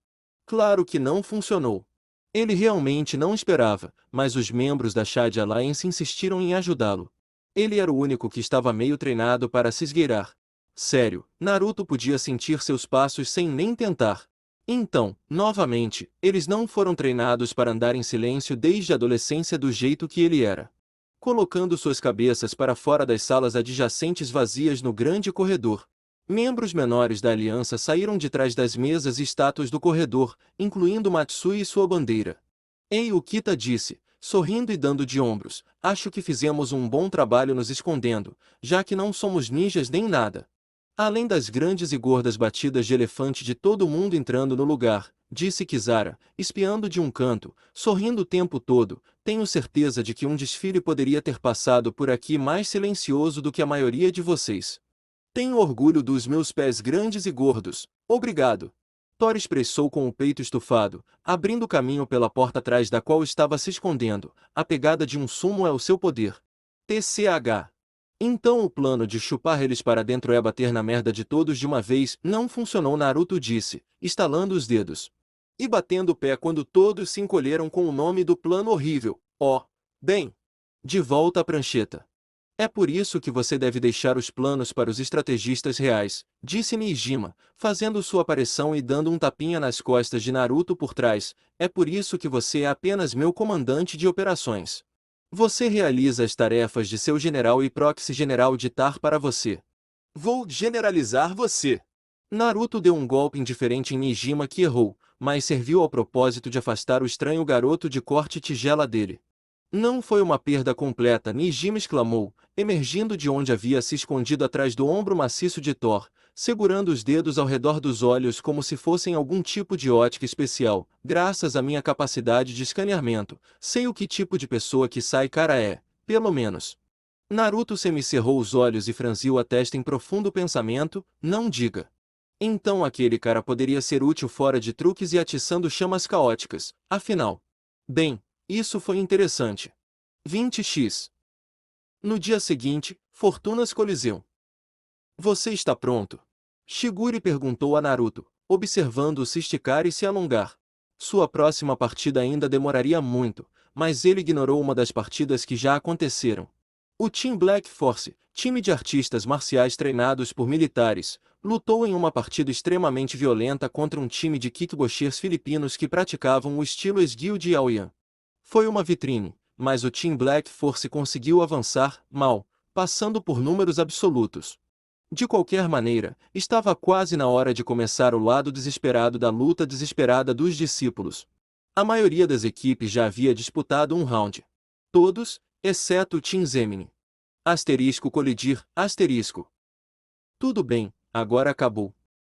Claro que não funcionou. Ele realmente não esperava, mas os membros da Chad Alliance insistiram em ajudá-lo. Ele era o único que estava meio treinado para se esgueirar. Sério, Naruto podia sentir seus passos sem nem tentar. Então, novamente, eles não foram treinados para andar em silêncio desde a adolescência do jeito que ele era. Colocando suas cabeças para fora das salas adjacentes vazias no grande corredor. Membros menores da aliança saíram de trás das mesas e estátuas do corredor, incluindo Matsui e sua bandeira. Ei, o Kita disse, sorrindo e dando de ombros, acho que fizemos um bom trabalho nos escondendo, já que não somos ninjas nem nada. Além das grandes e gordas batidas de elefante de todo mundo entrando no lugar, disse Kizara, espiando de um canto, sorrindo o tempo todo, tenho certeza de que um desfile poderia ter passado por aqui mais silencioso do que a maioria de vocês. Tenho orgulho dos meus pés grandes e gordos, obrigado. Thor expressou com o peito estufado, abrindo caminho pela porta atrás da qual estava se escondendo. A pegada de um sumo é o seu poder. TCH. Então o plano de chupar eles para dentro é bater na merda de todos de uma vez. Não funcionou, Naruto disse, estalando os dedos. E batendo o pé quando todos se encolheram com o nome do plano horrível. Oh, bem. De volta à prancheta. É por isso que você deve deixar os planos para os estrategistas reais, disse Nijima, fazendo sua aparição e dando um tapinha nas costas de Naruto por trás. É por isso que você é apenas meu comandante de operações. Você realiza as tarefas de seu general e proxy general ditar para você. Vou generalizar você. Naruto deu um golpe indiferente em Nijima que errou, mas serviu ao propósito de afastar o estranho garoto de corte tigela dele. Não foi uma perda completa, Nijima exclamou, emergindo de onde havia se escondido atrás do ombro maciço de Thor, segurando os dedos ao redor dos olhos como se fossem algum tipo de ótica especial. Graças à minha capacidade de escaneamento, sei o que tipo de pessoa que Sai cara é, pelo menos. Naruto semicerrou os olhos e franziu a testa em profundo pensamento, não diga. Então aquele cara poderia ser útil fora de truques e atiçando chamas caóticas, afinal. Bem, isso foi interessante. 20x. No dia seguinte, Fortunas Coliseu. Você está pronto? Shigure perguntou a Naruto, observando-o se esticar e se alongar. Sua próxima partida ainda demoraria muito, mas ele ignorou uma das partidas que já aconteceram. O Team Black Force, time de artistas marciais treinados por militares, lutou em uma partida extremamente violenta contra um time de kickboxers filipinos que praticavam o estilo esguio de Aoyan. Foi uma vitrine, mas o Team Black Force conseguiu avançar, mal, passando por números absolutos. De qualquer maneira, estava quase na hora de começar o lado desesperado da luta desesperada dos discípulos. A maioria das equipes já havia disputado um round. Todos, exceto o Team Zemini. Asterisco colidir, asterisco. Tudo bem, agora acabou.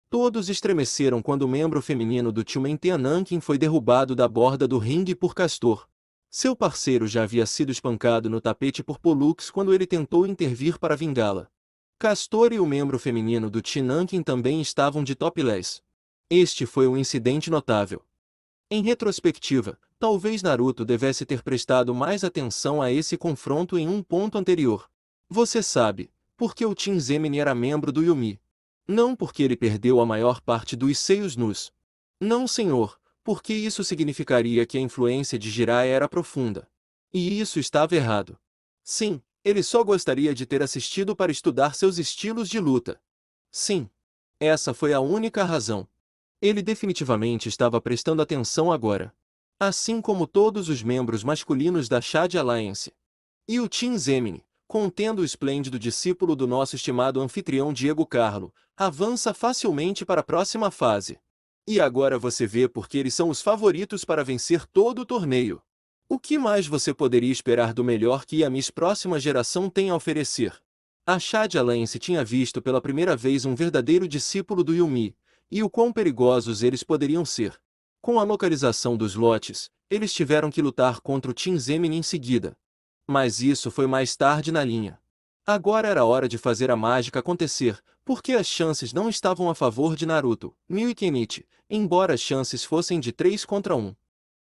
Todos estremeceram quando o membro feminino do Team Nankin foi derrubado da borda do ringue por Castor. Seu parceiro já havia sido espancado no tapete por Pollux quando ele tentou intervir para vingá-la. Castor e o membro feminino do Team Nankin também estavam de topless. Este foi um incidente notável. Em retrospectiva, talvez Naruto devesse ter prestado mais atenção a esse confronto em um ponto anterior. Você sabe, porque o Team Zemini era membro do Yumi. Não porque ele perdeu a maior parte dos seios nus. Não, senhor, porque isso significaria que a influência de Jiraiya era profunda. E isso estava errado. Sim, ele só gostaria de ter assistido para estudar seus estilos de luta. Sim. Essa foi a única razão. Ele definitivamente estava prestando atenção agora. Assim como todos os membros masculinos da Shad Alliance. E o Team Zemini, contendo o esplêndido discípulo do nosso estimado anfitrião Diego Carlo, avança facilmente para a próxima fase. E agora você vê porque eles são os favoritos para vencer todo o torneio. O que mais você poderia esperar do melhor que a Miss próxima geração tem a oferecer? A Shad Alliance tinha visto pela primeira vez um verdadeiro discípulo do Yumi, e o quão perigosos eles poderiam ser. Com a localização dos lotes, eles tiveram que lutar contra o Team Zemini em seguida. Mas isso foi mais tarde na linha. Agora era hora de fazer a mágica acontecer, porque as chances não estavam a favor de Naruto, Mio e Kenichi, embora as chances fossem de 3 contra 1.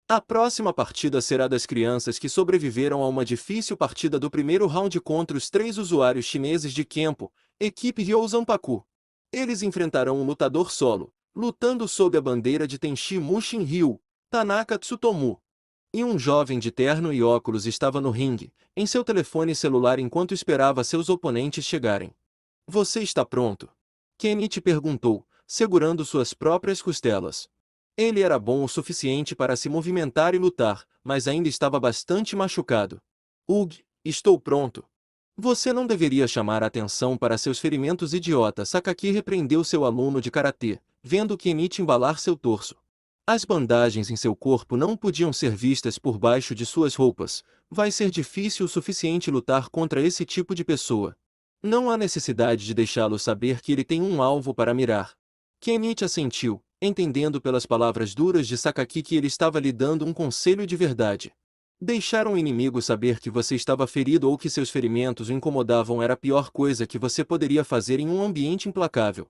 A próxima partida será das crianças que sobreviveram a uma difícil partida do primeiro round contra os 3 usuários chineses de Kenpo, equipe Ryōzanpaku. Eles enfrentarão um lutador solo, lutando sob a bandeira de Tenchi Mushin Ryu, Tanaka Tsutomu. E um jovem de terno e óculos estava no ringue, em seu telefone celular enquanto esperava seus oponentes chegarem. Você está pronto? Kenichi perguntou, segurando suas próprias costelas. Ele era bom o suficiente para se movimentar e lutar, mas ainda estava bastante machucado. Ugh, estou pronto. Você não deveria chamar a atenção para seus ferimentos, idiota. Sakaki repreendeu seu aluno de karatê, vendo Kenichi embalar seu torso. As bandagens em seu corpo não podiam ser vistas por baixo de suas roupas. Vai ser difícil o suficiente lutar contra esse tipo de pessoa. Não há necessidade de deixá-lo saber que ele tem um alvo para mirar. Kenichi assentiu, entendendo pelas palavras duras de Sakaki que ele estava lhe dando um conselho de verdade. Deixar um inimigo saber que você estava ferido ou que seus ferimentos o incomodavam era a pior coisa que você poderia fazer em um ambiente implacável.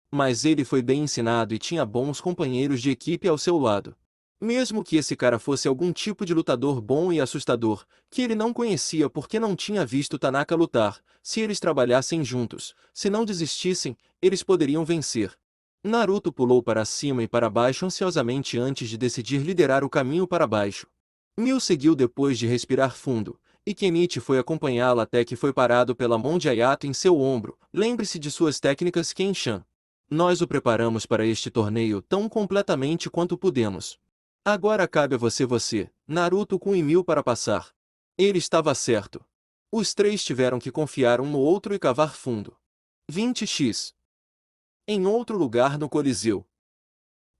Mas ele foi bem ensinado e tinha bons companheiros de equipe ao seu lado. Mesmo que esse cara fosse algum tipo de lutador bom e assustador, que ele não conhecia porque não tinha visto Tanaka lutar, se eles trabalhassem juntos, se não desistissem, eles poderiam vencer. Naruto pulou para cima e para baixo ansiosamente antes de decidir liderar o caminho para baixo. Mil seguiu depois de respirar fundo, e Kenichi foi acompanhá-la até que foi parado pela mão de Ayato em seu ombro. Lembre-se de suas técnicas, Kenshan. Nós o preparamos para este torneio tão completamente quanto pudemos. Agora cabe a você, Naruto com Emil para passar. Ele estava certo. Os três tiveram que confiar um no outro e cavar fundo. 20x. Em outro lugar no Coliseu.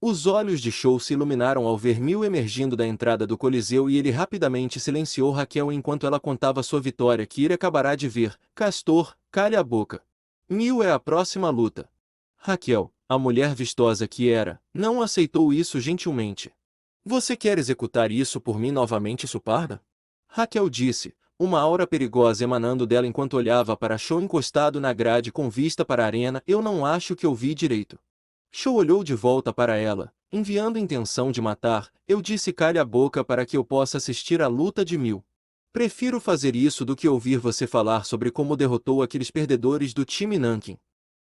Os olhos de Shou se iluminaram ao ver Mil emergindo da entrada do Coliseu e ele rapidamente silenciou Raquel enquanto ela contava sua vitória. Kira acabará de ver. Castor, calha a boca. Mil é a próxima luta. Raquel, a mulher vistosa que era, não aceitou isso gentilmente. Você quer executar isso por mim novamente, Suparda? Raquel disse, uma aura perigosa emanando dela enquanto olhava para Shou encostado na grade com vista para a arena. Eu não acho que ouvi direito. Shou olhou de volta para ela, enviando intenção de matar. Eu disse cale a boca para que eu possa assistir à luta de Mil. Prefiro fazer isso do que ouvir você falar sobre como derrotou aqueles perdedores do time Nankin.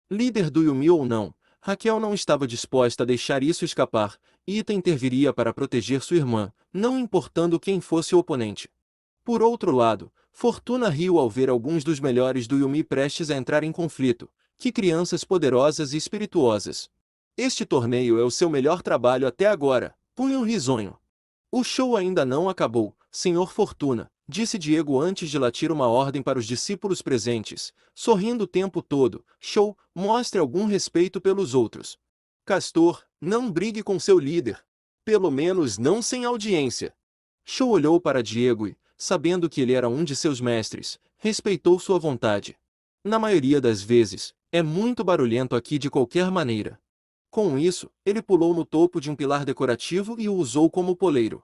Líder do Yumi ou não, Raquel não estava disposta a deixar isso escapar. Ita interviria para proteger sua irmã, não importando quem fosse o oponente. Por outro lado, Fortuna riu ao ver alguns dos melhores do Yumi prestes a entrar em conflito. Que crianças poderosas e espirituosas. Este torneio é o seu melhor trabalho até agora, punho risonho. O show ainda não acabou, Senhor Fortuna, disse Diego antes de latir uma ordem para os discípulos presentes, sorrindo o tempo todo. Show, mostre algum respeito pelos outros. Castor, não brigue com seu líder. Pelo menos não sem audiência. Show olhou para Diego e, sabendo que ele era um de seus mestres, respeitou sua vontade. Na maioria das vezes, é muito barulhento aqui de qualquer maneira. Com isso, ele pulou no topo de um pilar decorativo e o usou como poleiro.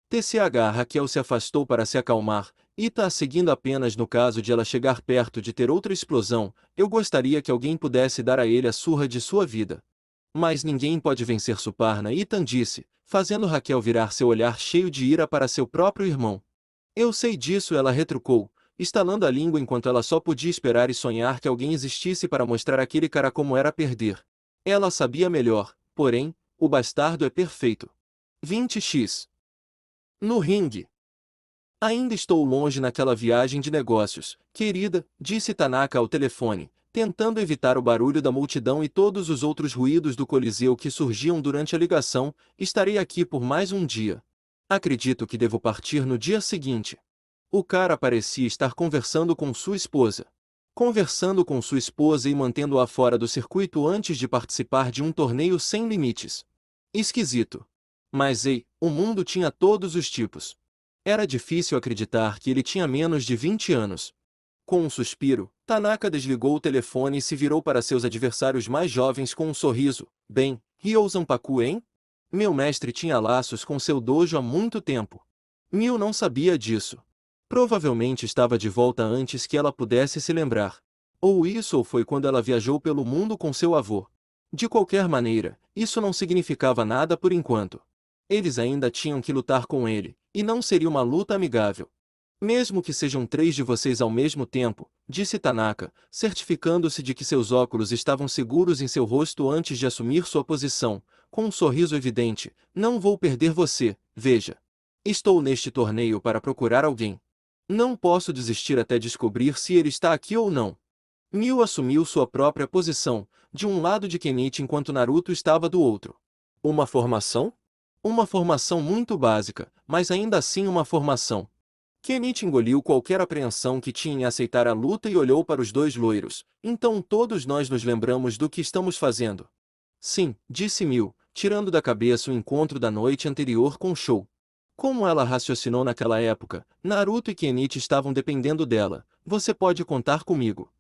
TCH Raquel se afastou para se acalmar, Ita a seguindo apenas no caso de ela chegar perto de ter outra explosão. Eu gostaria que alguém pudesse dar a ele a surra de sua vida. Mas ninguém pode vencer Suparna, Itan disse, fazendo Raquel virar seu olhar cheio de ira para seu próprio irmão. Eu sei disso, ela retrucou, estalando a língua enquanto ela só podia esperar e sonhar que alguém existisse para mostrar aquele cara como era perder. Ela sabia melhor, porém, o bastardo é perfeito. 20x. No ringue. Ainda estou longe naquela viagem de negócios, querida, disse Tanaka ao telefone, tentando evitar o barulho da multidão e todos os outros ruídos do coliseu que surgiam durante a ligação. Estarei aqui por mais um dia. Acredito que devo partir no dia seguinte. O cara parecia estar conversando com sua esposa. Conversando com sua esposa e mantendo-a fora do circuito antes de participar de um torneio sem limites. Esquisito. Mas ei, o mundo tinha todos os tipos. Era difícil acreditar que ele tinha menos de 20 anos. Com um suspiro, Tanaka desligou o telefone e se virou para seus adversários mais jovens com um sorriso. Bem, Ryo Zanpaku, hein? Meu mestre tinha laços com seu dojo há muito tempo. Mil não sabia disso. Provavelmente estava de volta antes que ela pudesse se lembrar. Ou isso ou foi quando ela viajou pelo mundo com seu avô. De qualquer maneira, isso não significava nada por enquanto. Eles ainda tinham que lutar com ele, e não seria uma luta amigável. Mesmo que sejam 3 de vocês ao mesmo tempo, disse Tanaka, certificando-se de que seus óculos estavam seguros em seu rosto antes de assumir sua posição, com um sorriso evidente. Não vou perder você, veja. Estou neste torneio para procurar alguém. Não posso desistir até descobrir se ele está aqui ou não. Mil assumiu sua própria posição, de um lado de Kenichi enquanto Naruto estava do outro. Uma formação? Uma formação muito básica, mas ainda assim uma formação. Kenichi engoliu qualquer apreensão que tinha em aceitar a luta e olhou para os dois loiros. Então todos nós nos lembramos do que estamos fazendo. Sim, disse Mil, tirando da cabeça o encontro da noite anterior com Shou. Como ela raciocinou naquela época, Naruto e Kenichi estavam dependendo dela. Você pode contar comigo.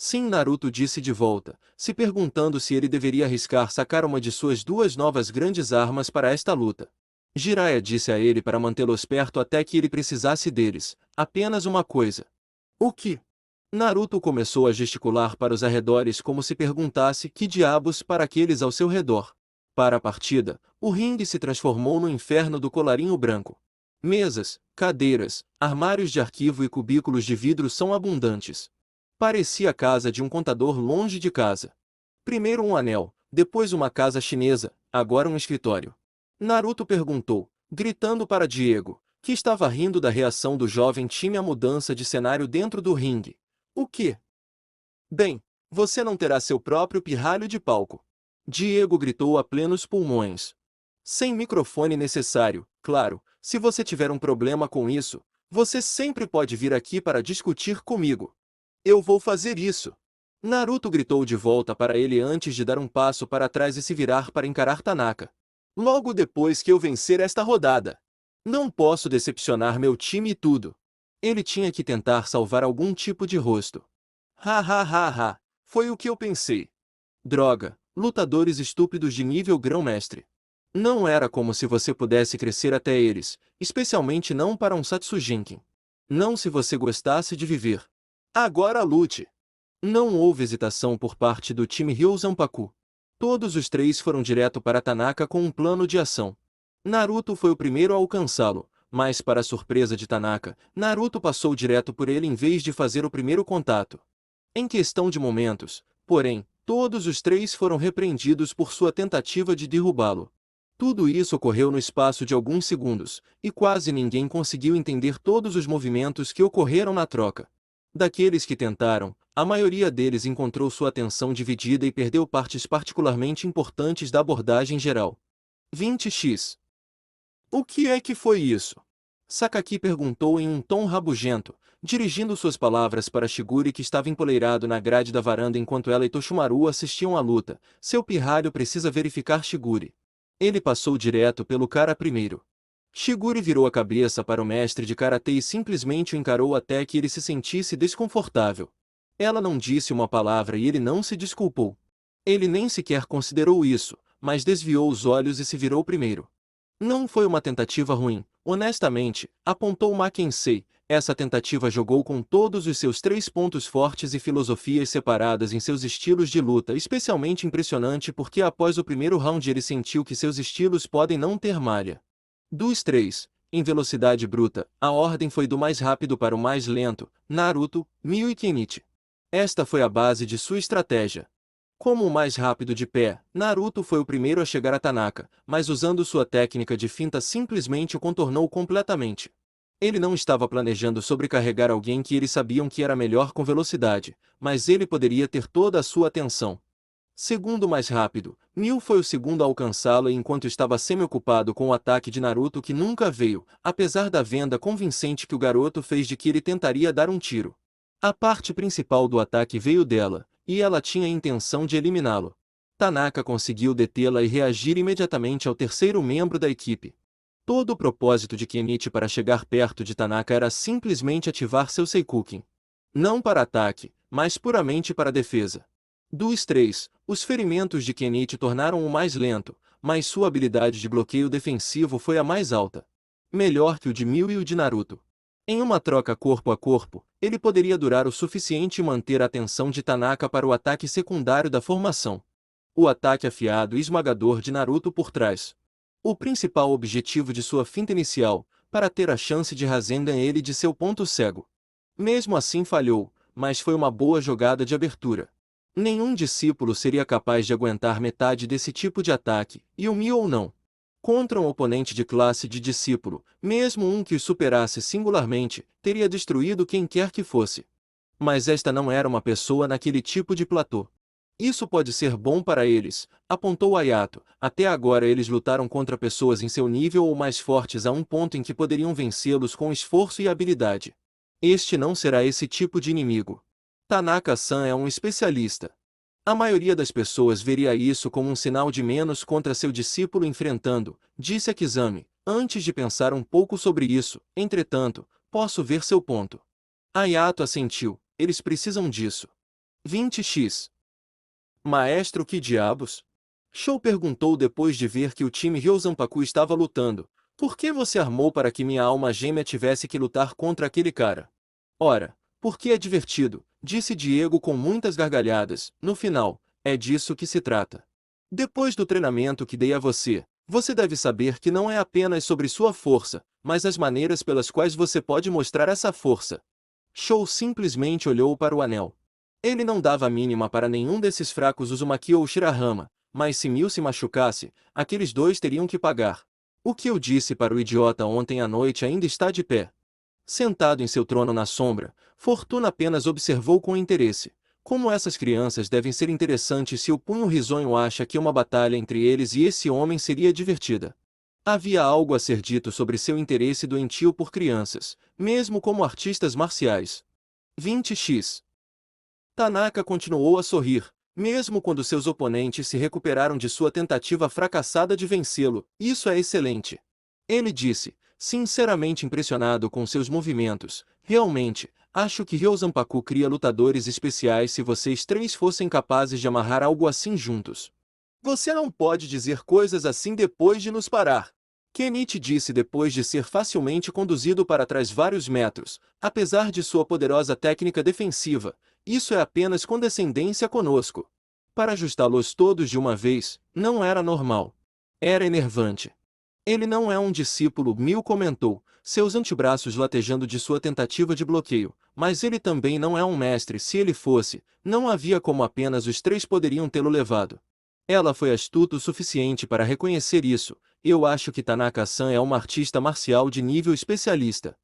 Sim, Naruto disse de volta, se perguntando se ele deveria arriscar sacar uma de suas 2 novas grandes armas para esta luta. Jiraiya disse a ele para mantê-los perto até que ele precisasse deles. Apenas uma coisa. O que? Naruto começou a gesticular para os arredores como se perguntasse que diabos para aqueles ao seu redor. Para a partida, o ringue se transformou no inferno do colarinho branco. Mesas, cadeiras, armários de arquivo e cubículos de vidro são abundantes. Parecia a casa de um contador longe de casa. Primeiro um anel, depois uma casa chinesa, agora um escritório. Naruto perguntou, gritando para Diego, que estava rindo da reação do jovem time à mudança de cenário dentro do ringue. O quê? Bem, você não terá seu próprio pirralho de palco. Diego gritou a plenos pulmões. Sem microfone necessário, claro, se você tiver um problema com isso, você sempre pode vir aqui para discutir comigo. Eu vou fazer isso. Naruto gritou de volta para ele antes de dar um passo para trás e se virar para encarar Tanaka. Logo depois que eu vencer esta rodada. Não posso decepcionar meu time e tudo. Ele tinha que tentar salvar algum tipo de rosto. Ha ha ha ha, foi o que eu pensei. Droga, lutadores estúpidos de nível grão-mestre. Não era como se você pudesse crescer até eles, especialmente não para um Satsujinkin. Não se você gostasse de viver. Agora lute! Não houve hesitação por parte do time Ryo Zanpaku. Todos os três foram direto para Tanaka com um plano de ação. Naruto foi o primeiro a alcançá-lo, mas para a surpresa de Tanaka, Naruto passou direto por ele em vez de fazer o primeiro contato. Em questão de momentos, porém, todos os três foram repreendidos por sua tentativa de derrubá-lo. Tudo isso ocorreu no espaço de alguns segundos, e quase ninguém conseguiu entender todos os movimentos que ocorreram na troca. Daqueles que tentaram, a maioria deles encontrou sua atenção dividida e perdeu partes particularmente importantes da abordagem geral. 20x. O que é que foi isso? Sakaki perguntou em um tom rabugento, dirigindo suas palavras para Shigure que estava empoleirado na grade da varanda enquanto ela e Toshimaru assistiam à luta. Seu pirralho precisa verificar Shigure. Ele passou direto pelo cara primeiro. Shigure virou a cabeça para o mestre de karatê e simplesmente o encarou até que ele se sentisse desconfortável. Ela não disse uma palavra e ele não se desculpou. Ele nem sequer considerou isso, mas desviou os olhos e se virou primeiro. Não foi uma tentativa ruim, honestamente, apontou Mackenzie. Essa tentativa jogou com todos os seus 3 pontos fortes e filosofias separadas em seus estilos de luta, especialmente impressionante porque após o primeiro round ele sentiu que seus estilos podem não ter malha. Dos 3, em velocidade bruta, a ordem foi do mais rápido para o mais lento, Naruto, Mio e Kenichi. Esta foi a base de sua estratégia. Como o mais rápido de pé, Naruto foi o primeiro a chegar a Tanaka, mas usando sua técnica de finta simplesmente o contornou completamente. Ele não estava planejando sobrecarregar alguém que eles sabiam que era melhor com velocidade, mas ele poderia ter toda a sua atenção. Segundo mais rápido, Mio foi o segundo a alcançá-lo enquanto estava semi-ocupado com o ataque de Naruto que nunca veio, apesar da venda convincente que o garoto fez de que ele tentaria dar um tiro. A parte principal do ataque veio dela, e ela tinha a intenção de eliminá-lo. Tanaka conseguiu detê-la e reagir imediatamente ao terceiro membro da equipe. Todo o propósito de Kenichi para chegar perto de Tanaka era simplesmente ativar seu Seikuken. Não para ataque, mas puramente para defesa. Dos 3, os ferimentos de Kenichi tornaram-o mais lento, mas sua habilidade de bloqueio defensivo foi a mais alta. Melhor que o de Mio e o de Naruto. Em uma troca corpo a corpo, ele poderia durar o suficiente e manter a atenção de Tanaka para o ataque secundário da formação. O ataque afiado e esmagador de Naruto por trás. O principal objetivo de sua finta inicial, para ter a chance de Rasengan ele de seu ponto cego. Mesmo assim falhou, mas foi uma boa jogada de abertura. Nenhum discípulo seria capaz de aguentar metade desse tipo de ataque, e o Mio ou não. Contra um oponente de classe de discípulo, mesmo um que os superasse singularmente, teria destruído quem quer que fosse. Mas esta não era uma pessoa naquele tipo de platô. Isso pode ser bom para eles, apontou Ayato. Até agora eles lutaram contra pessoas em seu nível ou mais fortes a um ponto em que poderiam vencê-los com esforço e habilidade. Este não será esse tipo de inimigo. Tanaka-san é um especialista. A maioria das pessoas veria isso como um sinal de menos contra seu discípulo enfrentando, disse Akizami, antes de pensar um pouco sobre isso. Entretanto, posso ver seu ponto. Ayato assentiu, eles precisam disso. 20x. Maestro, que diabos? Shou perguntou depois de ver que o time Ryo Zanpaku estava lutando. Por que você armou para que minha alma gêmea tivesse que lutar contra aquele cara? Ora, porque é divertido, disse Diego com muitas gargalhadas. No final, é disso que se trata. Depois do treinamento que dei a você, você deve saber que não é apenas sobre sua força, mas as maneiras pelas quais você pode mostrar essa força. Shou simplesmente olhou para o anel. Ele não dava a mínima para nenhum desses fracos Uzumaki ou Shirahama, mas se Mio se machucasse, aqueles dois teriam que pagar. O que eu disse para o idiota ontem à noite ainda está de pé. Sentado em seu trono na sombra, Fortuna apenas observou com interesse. Como essas crianças devem ser interessantes se o punho risonho acha que uma batalha entre eles e esse homem seria divertida. Havia algo a ser dito sobre seu interesse doentio por crianças, mesmo como artistas marciais. 20x. Tanaka continuou a sorrir, mesmo quando seus oponentes se recuperaram de sua tentativa fracassada de vencê-lo. Isso é excelente. Ele disse, sinceramente impressionado com seus movimentos. Realmente, acho que Ryo Zanpaku cria lutadores especiais se vocês três fossem capazes de amarrar algo assim juntos. Você não pode dizer coisas assim depois de nos parar. Kenichi disse depois de ser facilmente conduzido para trás vários metros. Apesar de sua poderosa técnica defensiva, isso é apenas condescendência conosco. Para ajustá-los todos de uma vez, não era normal. Era enervante. Ele não é um discípulo, Mil comentou, seus antebraços latejando de sua tentativa de bloqueio, mas ele também não é um mestre. Se ele fosse, não havia como apenas os três poderiam tê-lo levado. Ela foi astuta o suficiente para reconhecer isso. Eu acho que Tanaka-san é uma artista marcial de nível especialista.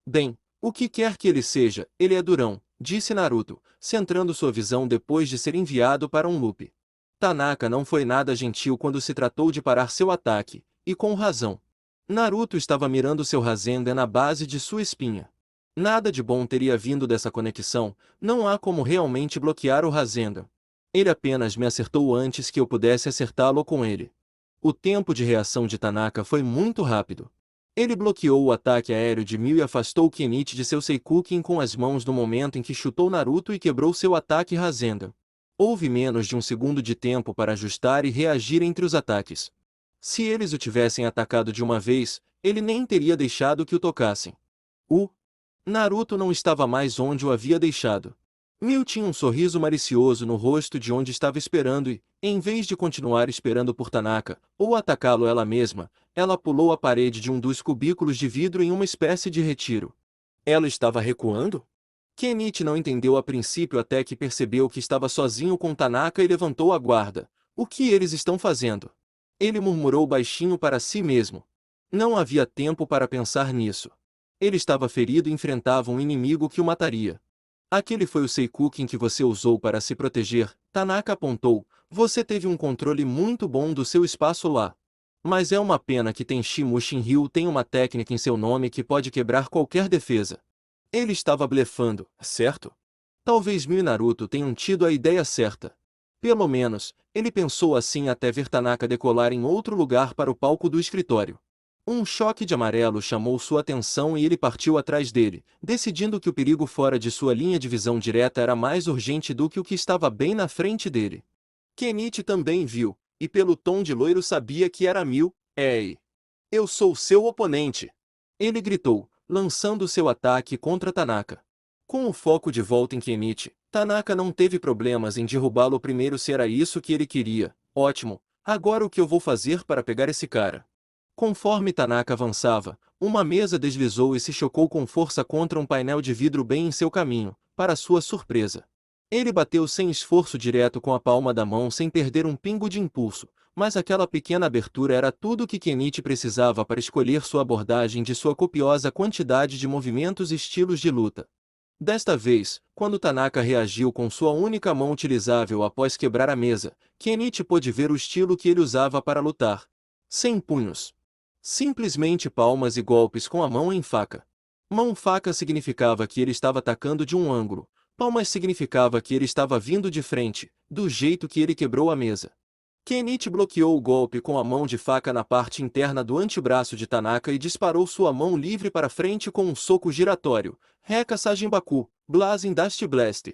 Bem, o que quer que ele seja, ele é durão, disse Naruto, centrando sua visão depois de ser enviado para um loop. Tanaka não foi nada gentil quando se tratou de parar seu ataque, e com razão. Naruto estava mirando seu Rasengan na base de sua espinha. Nada de bom teria vindo dessa conexão, não há como realmente bloquear o Rasengan. Ele apenas me acertou antes que eu pudesse acertá-lo com ele. O tempo de reação de Tanaka foi muito rápido. Ele bloqueou o ataque aéreo de Mil e afastou Kenichi de seu Seikuken com as mãos no momento em que chutou Naruto e quebrou seu ataque Rasengan. Houve menos de um segundo de tempo para ajustar e reagir entre os ataques. Se eles o tivessem atacado de uma vez, ele nem teria deixado que o tocassem. Naruto não estava mais onde o havia deixado. Mil tinha um sorriso malicioso no rosto de onde estava esperando e, em vez de continuar esperando por Tanaka, ou atacá-lo ela mesma, ela pulou a parede de um dos cubículos de vidro em uma espécie de retiro. Ela estava recuando? Kenichi não entendeu a princípio até que percebeu que estava sozinho com Tanaka e levantou a guarda. O que eles estão fazendo? Ele murmurou baixinho para si mesmo. Não havia tempo para pensar nisso. Ele estava ferido e enfrentava um inimigo que o mataria. Aquele foi o Seikuken que você usou para se proteger, Tanaka apontou. Você teve um controle muito bom do seu espaço lá. Mas é uma pena que Tenshi Mushinryu tem uma técnica em seu nome que pode quebrar qualquer defesa. Ele estava blefando, certo? Talvez Mil e Naruto tenham tido a ideia certa. Pelo menos, ele pensou assim até ver Tanaka decolar em outro lugar para o palco do escritório. Um choque de amarelo chamou sua atenção e ele partiu atrás dele, decidindo que o perigo fora de sua linha de visão direta era mais urgente do que o que estava bem na frente dele. Kenichi também viu, e pelo tom de loiro sabia que era Mil. Ei! Eu sou seu oponente! Ele gritou, lançando seu ataque contra Tanaka. Com o foco de volta em Kenichi, Tanaka não teve problemas em derrubá-lo primeiro se era isso que ele queria. Ótimo, agora o que eu vou fazer para pegar esse cara? Conforme Tanaka avançava, uma mesa deslizou e se chocou com força contra um painel de vidro bem em seu caminho, para sua surpresa. Ele bateu sem esforço direto com a palma da mão sem perder um pingo de impulso, mas aquela pequena abertura era tudo o que Kenichi precisava para escolher sua abordagem de sua copiosa quantidade de movimentos e estilos de luta. Desta vez, quando Tanaka reagiu com sua única mão utilizável após quebrar a mesa, Kenichi pôde ver o estilo que ele usava para lutar. Sem punhos. Simplesmente palmas e golpes com a mão em faca. Mão-faca significava que ele estava atacando de um ângulo. Palmas significava que ele estava vindo de frente, do jeito que ele quebrou a mesa. Kenichi bloqueou o golpe com a mão de faca na parte interna do antebraço de Tanaka e disparou sua mão livre para frente com um soco giratório. Rekka Sajinbaku, Blazing Dust Blast.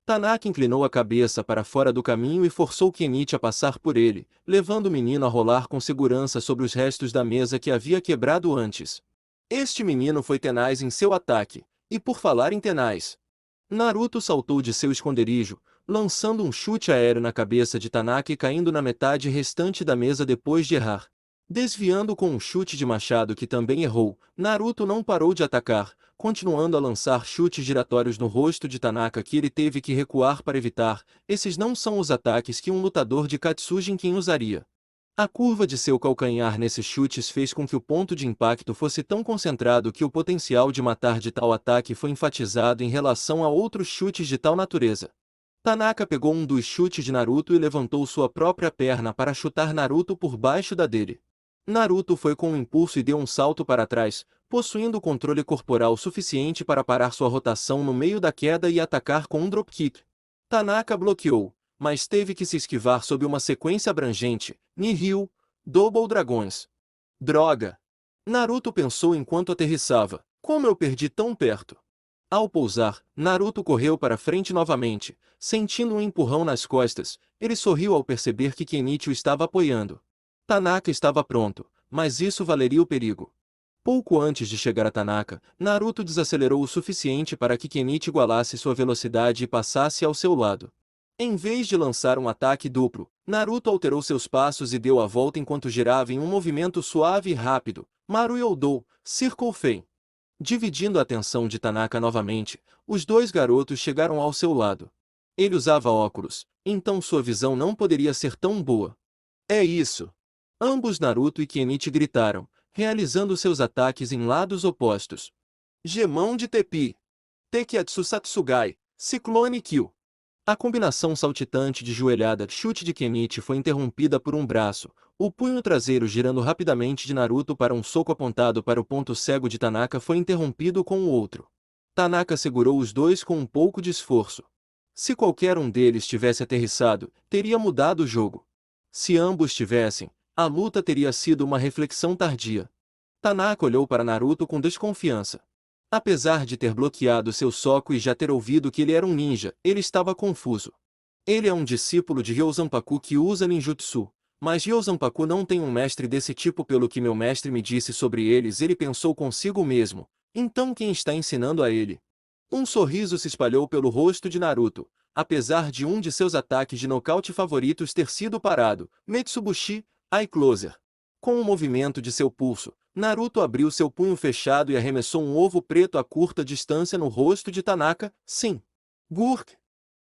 Tanaka inclinou a cabeça para fora do caminho e forçou Kenichi a passar por ele, levando o menino a rolar com segurança sobre os restos da mesa que havia quebrado antes. Este menino foi tenaz em seu ataque, e por falar em tenaz, Naruto saltou de seu esconderijo, lançando um chute aéreo na cabeça de Tanaka e caindo na metade restante da mesa depois de errar. Desviando com um chute de machado que também errou, Naruto não parou de atacar, continuando a lançar chutes giratórios no rosto de Tanaka que ele teve que recuar para evitar. Esses não são os ataques que um lutador de Katsujinkin usaria. A curva de seu calcanhar nesses chutes fez com que o ponto de impacto fosse tão concentrado que o potencial de matar de tal ataque foi enfatizado em relação a outros chutes de tal natureza. Tanaka pegou um dos chutes de Naruto e levantou sua própria perna para chutar Naruto por baixo da dele. Naruto foi com um impulso e deu um salto para trás, possuindo controle corporal suficiente para parar sua rotação no meio da queda e atacar com um dropkick. Tanaka bloqueou, mas teve que se esquivar sob uma sequência abrangente, Nihil, Double Dragões. Droga! Naruto pensou enquanto aterrissava, como eu perdi tão perto? Ao pousar, Naruto correu para frente novamente, sentindo um empurrão nas costas. Ele sorriu ao perceber que Kenichi o estava apoiando. Tanaka estava pronto, mas isso valeria o perigo. Pouco antes de chegar a Tanaka, Naruto desacelerou o suficiente para que Kenichi igualasse sua velocidade e passasse ao seu lado. Em vez de lançar um ataque duplo, Naruto alterou seus passos e deu a volta enquanto girava em um movimento suave e rápido, Maru-Youdou, Circle Fei. Dividindo a atenção de Tanaka novamente, os dois garotos chegaram ao seu lado. Ele usava óculos, então sua visão não poderia ser tão boa. É isso! Ambos Naruto e Kenichi gritaram, realizando seus ataques em lados opostos. Gemão de Tepi. Tekiatsu Satsugai, Ciclone Kill. A combinação saltitante de joelhada-chute de Kenichi foi interrompida por um braço, o punho traseiro girando rapidamente de Naruto para um soco apontado para o ponto cego de Tanaka foi interrompido com o outro. Tanaka segurou os dois com um pouco de esforço. Se qualquer um deles tivesse aterrissado, teria mudado o jogo. Se ambos tivessem, a luta teria sido uma reflexão tardia. Tanaka olhou para Naruto com desconfiança. Apesar de ter bloqueado seu soco e já ter ouvido que ele era um ninja, ele estava confuso. Ele é um discípulo de Ryozanpaku que usa ninjutsu, mas Ryozanpaku não tem um mestre desse tipo pelo que meu mestre me disse sobre eles. Ele pensou consigo mesmo, então quem está ensinando a ele? Um sorriso se espalhou pelo rosto de Naruto, apesar de um de seus ataques de nocaute favoritos ter sido parado, Metsubushi, Eye Closer. Com um movimento de seu pulso, Naruto abriu seu punho fechado e arremessou um ovo preto a curta distância no rosto de Tanaka, sim. Gurk!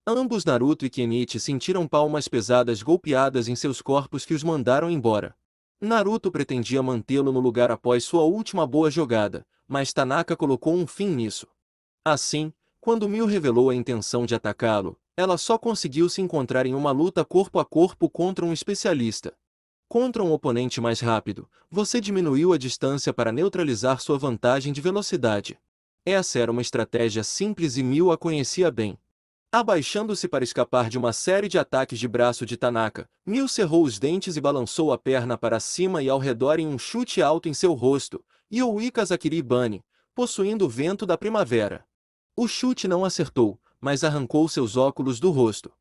Ambos Naruto e Kenichi sentiram palmas pesadas golpeadas em seus corpos que os mandaram embora. Naruto pretendia mantê-lo no lugar após sua última boa jogada, mas Tanaka colocou um fim nisso. Assim, quando Mil revelou a intenção de atacá-lo, ela só conseguiu se encontrar em uma luta corpo a corpo contra um especialista. Contra um oponente mais rápido, você diminuiu a distância para neutralizar sua vantagem de velocidade. Essa era uma estratégia simples e Mil a conhecia bem. Abaixando-se para escapar de uma série de ataques de braço de Tanaka, Mil cerrou os dentes e balançou a perna para cima e ao redor em um chute alto em seu rosto, Yoi Kazakiri Bane, possuindo o vento da primavera. O chute não acertou, mas arrancou seus óculos do rosto.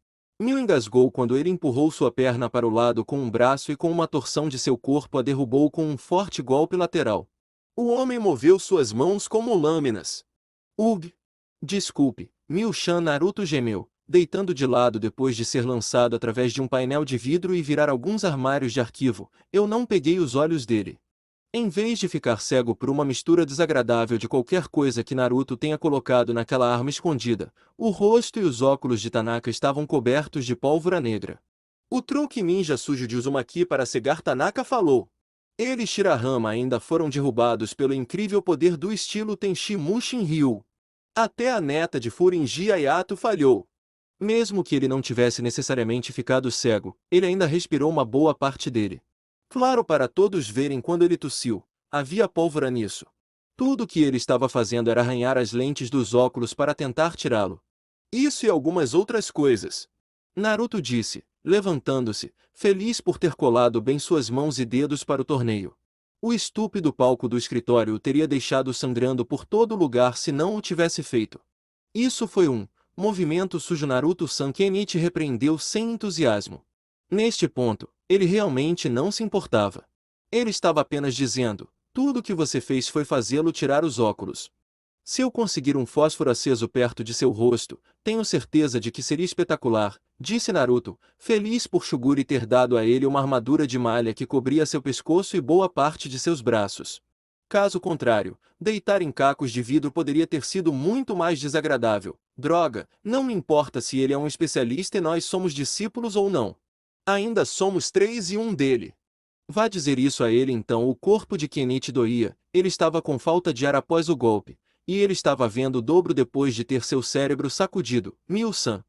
Mil engasgou quando ele empurrou sua perna para o lado com um braço e com uma torção de seu corpo a derrubou com um forte golpe lateral. O homem moveu suas mãos como lâminas. Ugh! Desculpe, Mil-chan. Naruto gemeu, deitando de lado depois de ser lançado através de um painel de vidro e virar alguns armários de arquivo. Eu não peguei os olhos dele. Em vez de ficar cego por uma mistura desagradável de qualquer coisa que Naruto tenha colocado naquela arma escondida, o rosto e os óculos de Tanaka estavam cobertos de pólvora negra. O truque ninja sujo de Uzumaki para cegar Tanaka falou. Ele e Shirahama ainda foram derrubados pelo incrível poder do estilo Tenshi Mushin Ryu. Até a neta de Furinji Ayato falhou. Mesmo que ele não tivesse necessariamente ficado cego, ele ainda respirou uma boa parte dele. Claro para todos verem quando ele tossiu, havia pólvora nisso. Tudo o que ele estava fazendo era arranhar as lentes dos óculos para tentar tirá-lo. Isso e algumas outras coisas. Naruto disse, levantando-se, feliz por ter colado bem suas mãos e dedos para o torneio. O estúpido palco do escritório o teria deixado sangrando por todo lugar se não o tivesse feito. Isso foi um movimento sujo. Naruto-san. Kenichi repreendeu sem entusiasmo. Neste ponto, ele realmente não se importava. Ele estava apenas dizendo, tudo o que você fez foi fazê-lo tirar os óculos. Se eu conseguir um fósforo aceso perto de seu rosto, tenho certeza de que seria espetacular, disse Naruto, feliz por Shuguri ter dado a ele uma armadura de malha que cobria seu pescoço e boa parte de seus braços. Caso contrário, deitar em cacos de vidro poderia ter sido muito mais desagradável. Droga, não me importa se ele é um especialista e nós somos discípulos ou não. Ainda somos 3 e 1 dele. Vá dizer isso a ele então. O corpo de Kenichi doía, ele estava com falta de ar após o golpe, e ele estava vendo o dobro depois de ter seu cérebro sacudido. Mil-san.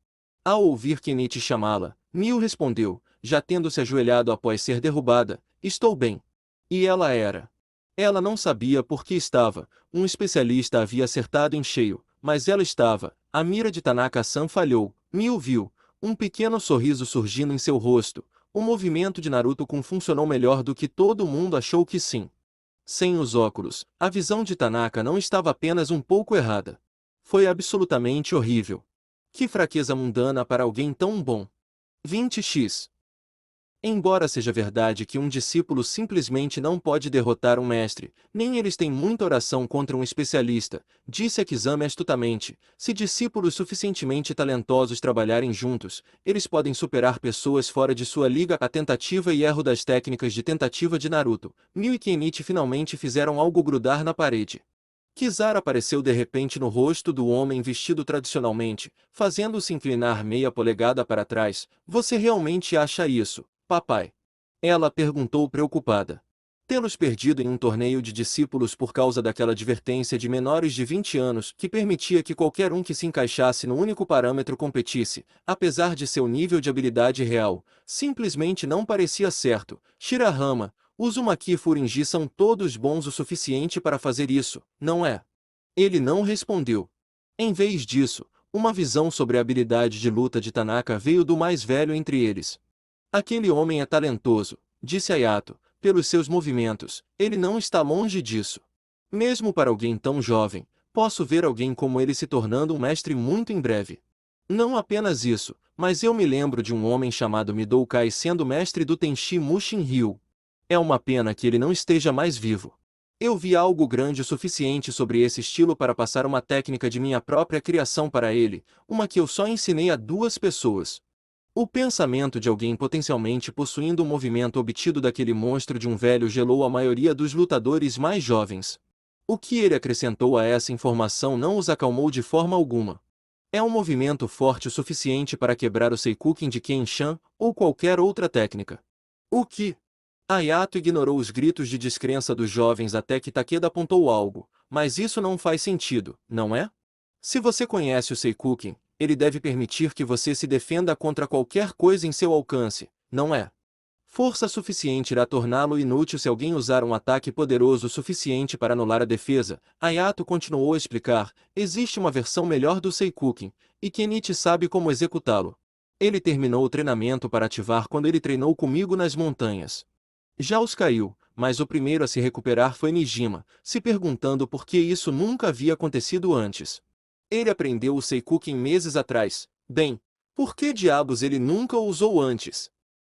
Ao ouvir Kenichi chamá-la, Mil respondeu, já tendo se ajoelhado após ser derrubada, estou bem. E ela era. Ela não sabia por que estava, um especialista havia acertado em cheio, mas ela estava, a mira de Tanaka-san falhou. Mil viu um pequeno sorriso surgindo em seu rosto. O movimento de Naruto-kun funcionou melhor do que todo mundo achou que sim. Sem os óculos, a visão de Tanaka não estava apenas um pouco errada. Foi absolutamente horrível. Que fraqueza mundana para alguém tão bom. 20x Embora seja verdade que um discípulo simplesmente não pode derrotar um mestre, nem eles têm muita oração contra um especialista, disse Akizami astutamente, se discípulos suficientemente talentosos trabalharem juntos, eles podem superar pessoas fora de sua liga. A tentativa e erro das técnicas de tentativa de Naruto, Mio e Kenichi finalmente fizeram algo grudar na parede. Kizaru apareceu de repente no rosto do homem vestido tradicionalmente, fazendo-se inclinar meia polegada para trás. Você realmente acha isso, papai? Ela perguntou preocupada. Tê-los perdido em um torneio de discípulos por causa daquela advertência de menores de 20 anos que permitia que qualquer um que se encaixasse no único parâmetro competisse, apesar de seu nível de habilidade real, simplesmente não parecia certo. Shirahama, Uzumaki e Furinji são todos bons o suficiente para fazer isso, não é? Ele não respondeu. Em vez disso, uma visão sobre a habilidade de luta de Tanaka veio do mais velho entre eles. Aquele homem é talentoso, disse Ayato, pelos seus movimentos, ele não está longe disso. Mesmo para alguém tão jovem, posso ver alguém como ele se tornando um mestre muito em breve. Não apenas isso, mas eu me lembro de um homem chamado Midou Kai sendo mestre do Tenshi Mushin Ryu. É uma pena que ele não esteja mais vivo. Eu vi algo grande o suficiente sobre esse estilo para passar uma técnica de minha própria criação para ele, uma que eu só ensinei a 2 pessoas. O pensamento de alguém potencialmente possuindo um movimento obtido daquele monstro de um velho gelou a maioria dos lutadores mais jovens. O que ele acrescentou a essa informação não os acalmou de forma alguma. É um movimento forte o suficiente para quebrar o Seikuken de Kenshan, ou qualquer outra técnica. O que? Ayato ignorou os gritos de descrença dos jovens até que Takeda apontou algo, mas isso não faz sentido, não é? Se você conhece o Seikuken, ele deve permitir que você se defenda contra qualquer coisa em seu alcance, não é? Força suficiente irá torná-lo inútil se alguém usar um ataque poderoso o suficiente para anular a defesa. Ayato continuou a explicar, existe uma versão melhor do Seikuken, e Kenichi sabe como executá-lo. Ele terminou o treinamento para ativar quando ele treinou comigo nas montanhas. Já os caiu, mas o primeiro a se recuperar foi Nijima, se perguntando por que isso nunca havia acontecido antes. Ele aprendeu o Seikuken meses atrás. Bem, por que diabos ele nunca o usou antes?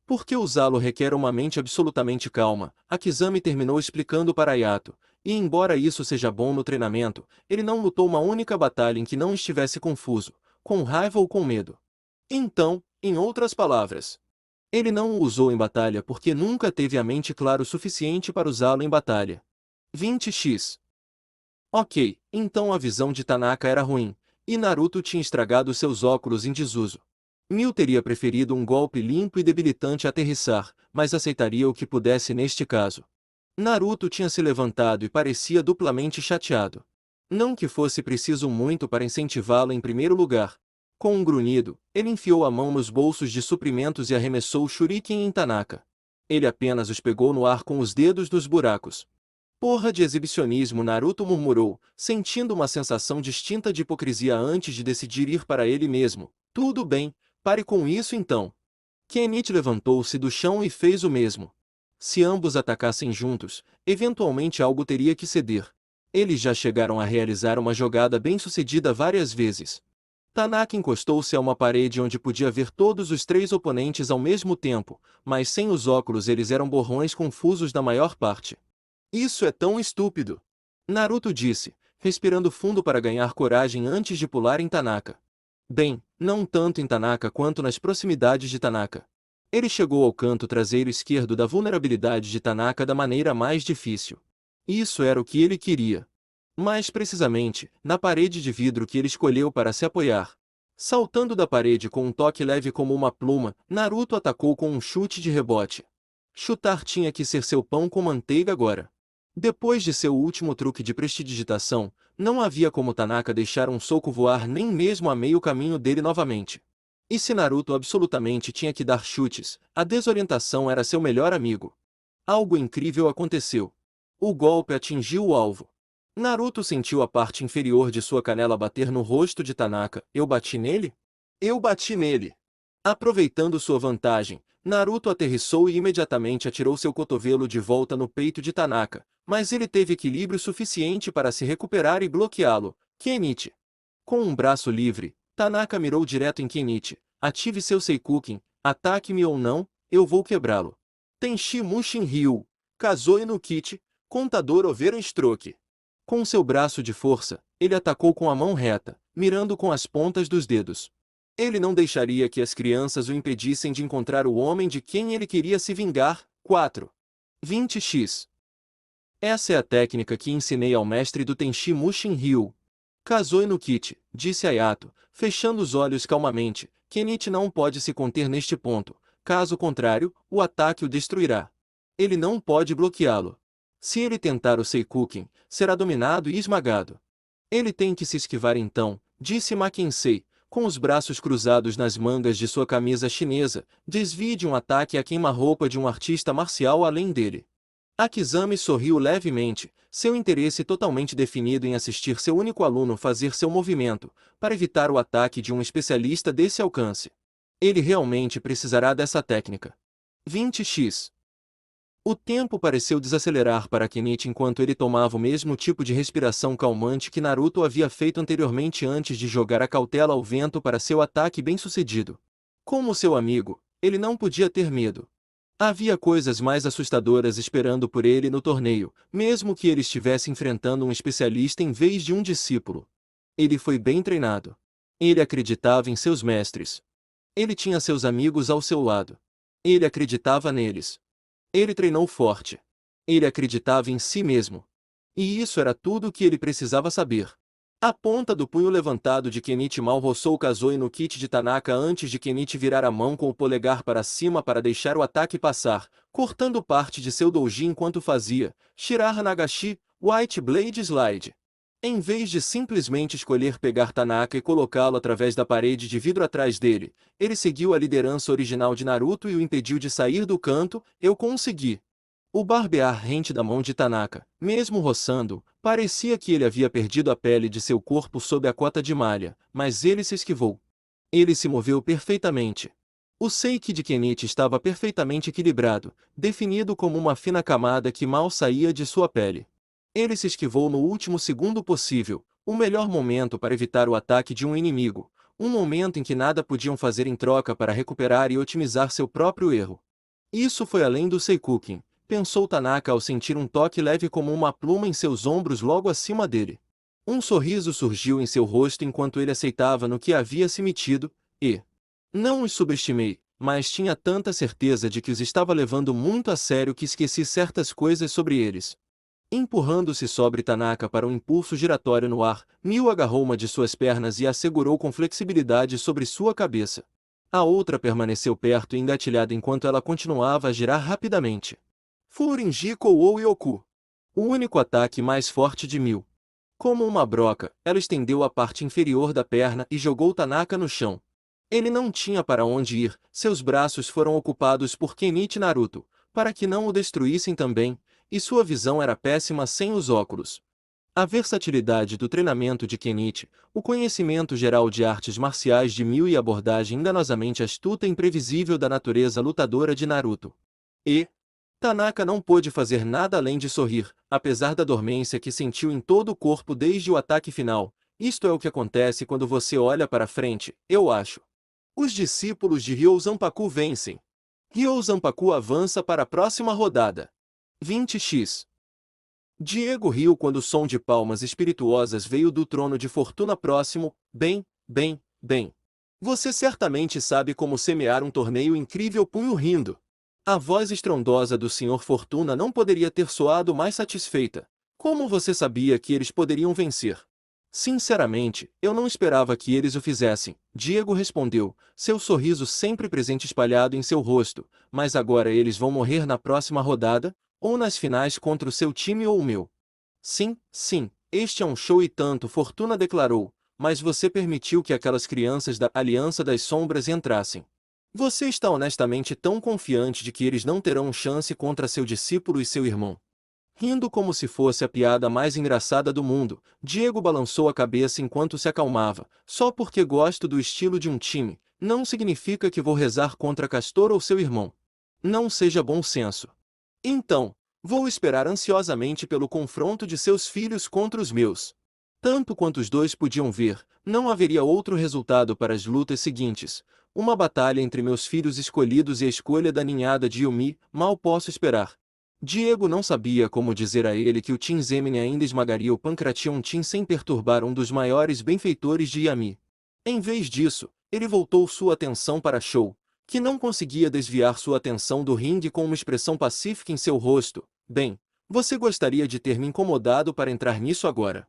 Porque usá-lo requer uma mente absolutamente calma, Akizami terminou explicando para Ayato, e embora isso seja bom no treinamento, ele não lutou uma única batalha em que não estivesse confuso, com raiva ou com medo. Então, em outras palavras, ele não o usou em batalha porque nunca teve a mente clara o suficiente para usá-lo em batalha. 20x. Ok, então a visão de Tanaka era ruim, e Naruto tinha estragado seus óculos em desuso. Mil teria preferido um golpe limpo e debilitante a aterrissar, mas aceitaria o que pudesse neste caso. Naruto tinha se levantado e parecia duplamente chateado. Não que fosse preciso muito para incentivá-lo em primeiro lugar. Com um grunhido, ele enfiou a mão nos bolsos de suprimentos e arremessou o shuriken em Tanaka. Ele apenas os pegou no ar com os dedos nos buracos. Porra de exibicionismo, Naruto murmurou, sentindo uma sensação distinta de hipocrisia antes de decidir ir para ele mesmo. Tudo bem, pare com isso então. Kenichi levantou-se do chão e fez o mesmo. Se ambos atacassem juntos, eventualmente algo teria que ceder. Eles já chegaram a realizar uma jogada bem-sucedida várias vezes. Tanaka encostou-se a uma parede onde podia ver todos os 3 oponentes ao mesmo tempo, mas sem os óculos eles eram borrões confusos na maior parte. Isso é tão estúpido! Naruto disse, respirando fundo para ganhar coragem antes de pular em Tanaka. Bem, não tanto em Tanaka quanto nas proximidades de Tanaka. Ele chegou ao canto traseiro esquerdo da vulnerabilidade de Tanaka da maneira mais difícil. Isso era o que ele queria. Mais precisamente, na parede de vidro que ele escolheu para se apoiar. Saltando da parede com um toque leve como uma pluma, Naruto atacou com um chute de rebote. Chutar tinha que ser seu pão com manteiga agora. Depois de seu último truque de prestidigitação, não havia como Tanaka deixar um soco voar nem mesmo a meio caminho dele novamente. E se Naruto absolutamente tinha que dar chutes, a desorientação era seu melhor amigo. Algo incrível aconteceu. O golpe atingiu o alvo. Naruto sentiu a parte inferior de sua canela bater no rosto de Tanaka. Eu bati nele? Eu bati nele. Aproveitando sua vantagem, Naruto aterrissou e imediatamente atirou seu cotovelo de volta no peito de Tanaka, mas ele teve equilíbrio suficiente para se recuperar e bloqueá-lo. Kenichi. Com um braço livre, Tanaka mirou direto em Kenichi. Ative seu Seikuken, ataque-me ou não, eu vou quebrá-lo. Tenchi Mushin Ryu, Kazoe no Kichi, contador Overa Stroke. Com seu braço de força, ele atacou com a mão reta, mirando com as pontas dos dedos. Ele não deixaria que as crianças o impedissem de encontrar o homem de quem ele queria se vingar. 4. 20x. Essa é a técnica que ensinei ao mestre do Tenchi Mushin Ryu. Kazoe no Kichi, disse Ayato, fechando os olhos calmamente. Kenichi não pode se conter neste ponto, caso contrário, o ataque o destruirá. Ele não pode bloqueá-lo. Se ele tentar o Seikuken, será dominado e esmagado. Ele tem que se esquivar então, disse Mackenzie, com os braços cruzados nas mangas de sua camisa chinesa, desvie de um ataque a queima-roupa de um artista marcial além dele. Akizami sorriu levemente, seu interesse totalmente definido em assistir seu único aluno fazer seu movimento, para evitar o ataque de um especialista desse alcance. Ele realmente precisará dessa técnica. 20x. O tempo pareceu desacelerar para Kenichi enquanto ele tomava o mesmo tipo de respiração calmante que Naruto havia feito anteriormente antes de jogar a cautela ao vento para seu ataque bem-sucedido. Como seu amigo, ele não podia ter medo. Havia coisas mais assustadoras esperando por ele no torneio, mesmo que ele estivesse enfrentando um especialista em vez de um discípulo. Ele foi bem treinado. Ele acreditava em seus mestres. Ele tinha seus amigos ao seu lado. Ele acreditava neles. Ele treinou forte. Ele acreditava em si mesmo. E isso era tudo o que ele precisava saber. A ponta do punho levantado de Kenichi mal roçou Kazoe no Kichi de Tanaka antes de Kenichi virar a mão com o polegar para cima para deixar o ataque passar, cortando parte de seu doujin enquanto fazia Shiraha Nagashi, White Blade Slide. Em vez de simplesmente escolher pegar Tanaka e colocá-lo através da parede de vidro atrás dele, ele seguiu a liderança original de Naruto e o impediu de sair do canto. Eu consegui. O barbear rente da mão de Tanaka, mesmo roçando, parecia que ele havia perdido a pele de seu corpo sob a cota de malha, mas ele se esquivou. Ele se moveu perfeitamente. O seiki de Kenichi estava perfeitamente equilibrado, definido como uma fina camada que mal saía de sua pele. Ele se esquivou no último segundo possível, o melhor momento para evitar o ataque de um inimigo, um momento em que nada podiam fazer em troca para recuperar e otimizar seu próprio erro. Isso foi além do Seikuken, pensou Tanaka ao sentir um toque leve como uma pluma em seus ombros logo acima dele. Um sorriso surgiu em seu rosto enquanto ele aceitava no que havia se metido, e não os subestimei, mas tinha tanta certeza de que os estava levando muito a sério que esqueci certas coisas sobre eles. Empurrando-se sobre Tanaka para um impulso giratório no ar, Miu agarrou uma de suas pernas e a segurou com flexibilidade sobre sua cabeça. A outra permaneceu perto e engatilhada enquanto ela continuava a girar rapidamente. Furinjiko ou Yoku. O único ataque mais forte de Miu. Como uma broca, ela estendeu a parte inferior da perna e jogou Tanaka no chão. Ele não tinha para onde ir, seus braços foram ocupados por Kenichi e Naruto, para que não o destruíssem também, e sua visão era péssima sem os óculos. A versatilidade do treinamento de Kenichi, o conhecimento geral de artes marciais de Miu e a abordagem enganosamente astuta e imprevisível da natureza lutadora de Naruto. E Tanaka não pôde fazer nada além de sorrir, apesar da dormência que sentiu em todo o corpo desde o ataque final. Isto é o que acontece quando você olha para frente, eu acho. Os discípulos de Ryo Zanpaku vencem. Ryo Zanpaku avança para a próxima rodada. 20x. Diego riu quando o som de palmas espirituosas veio do trono de fortuna próximo. Bem. Você certamente sabe como semear um torneio incrível. Punho rindo. A voz estrondosa do Sr. Fortuna não poderia ter soado mais satisfeita. Como você sabia que eles poderiam vencer? Sinceramente, eu não esperava que eles o fizessem, Diego respondeu, seu sorriso sempre presente espalhado em seu rosto, mas agora eles vão morrer na próxima rodada, ou nas finais contra o seu time ou o meu. Sim, este é um show e tanto, Fortuna declarou, mas você permitiu que aquelas crianças da Aliança das Sombras entrassem. Você está honestamente tão confiante de que eles não terão chance contra seu discípulo e seu irmão? Rindo como se fosse a piada mais engraçada do mundo, Diego balançou a cabeça enquanto se acalmava. Só porque gosto do estilo de um time, não significa que vou rezar contra Castor ou seu irmão. Não seja bom senso. Então, vou esperar ansiosamente pelo confronto de seus filhos contra os meus. Tanto quanto os dois podiam ver, não haveria outro resultado para as lutas seguintes. Uma batalha entre meus filhos escolhidos e a escolha da ninhada de Yumi, mal posso esperar. Diego não sabia como dizer a ele que o Team Zemini ainda esmagaria o Pancration Team sem perturbar um dos maiores benfeitores de Yami. Em vez disso, ele voltou sua atenção para Shou, que não conseguia desviar sua atenção do ringue com uma expressão pacífica em seu rosto. Bem, você gostaria de ter me incomodado para entrar nisso agora?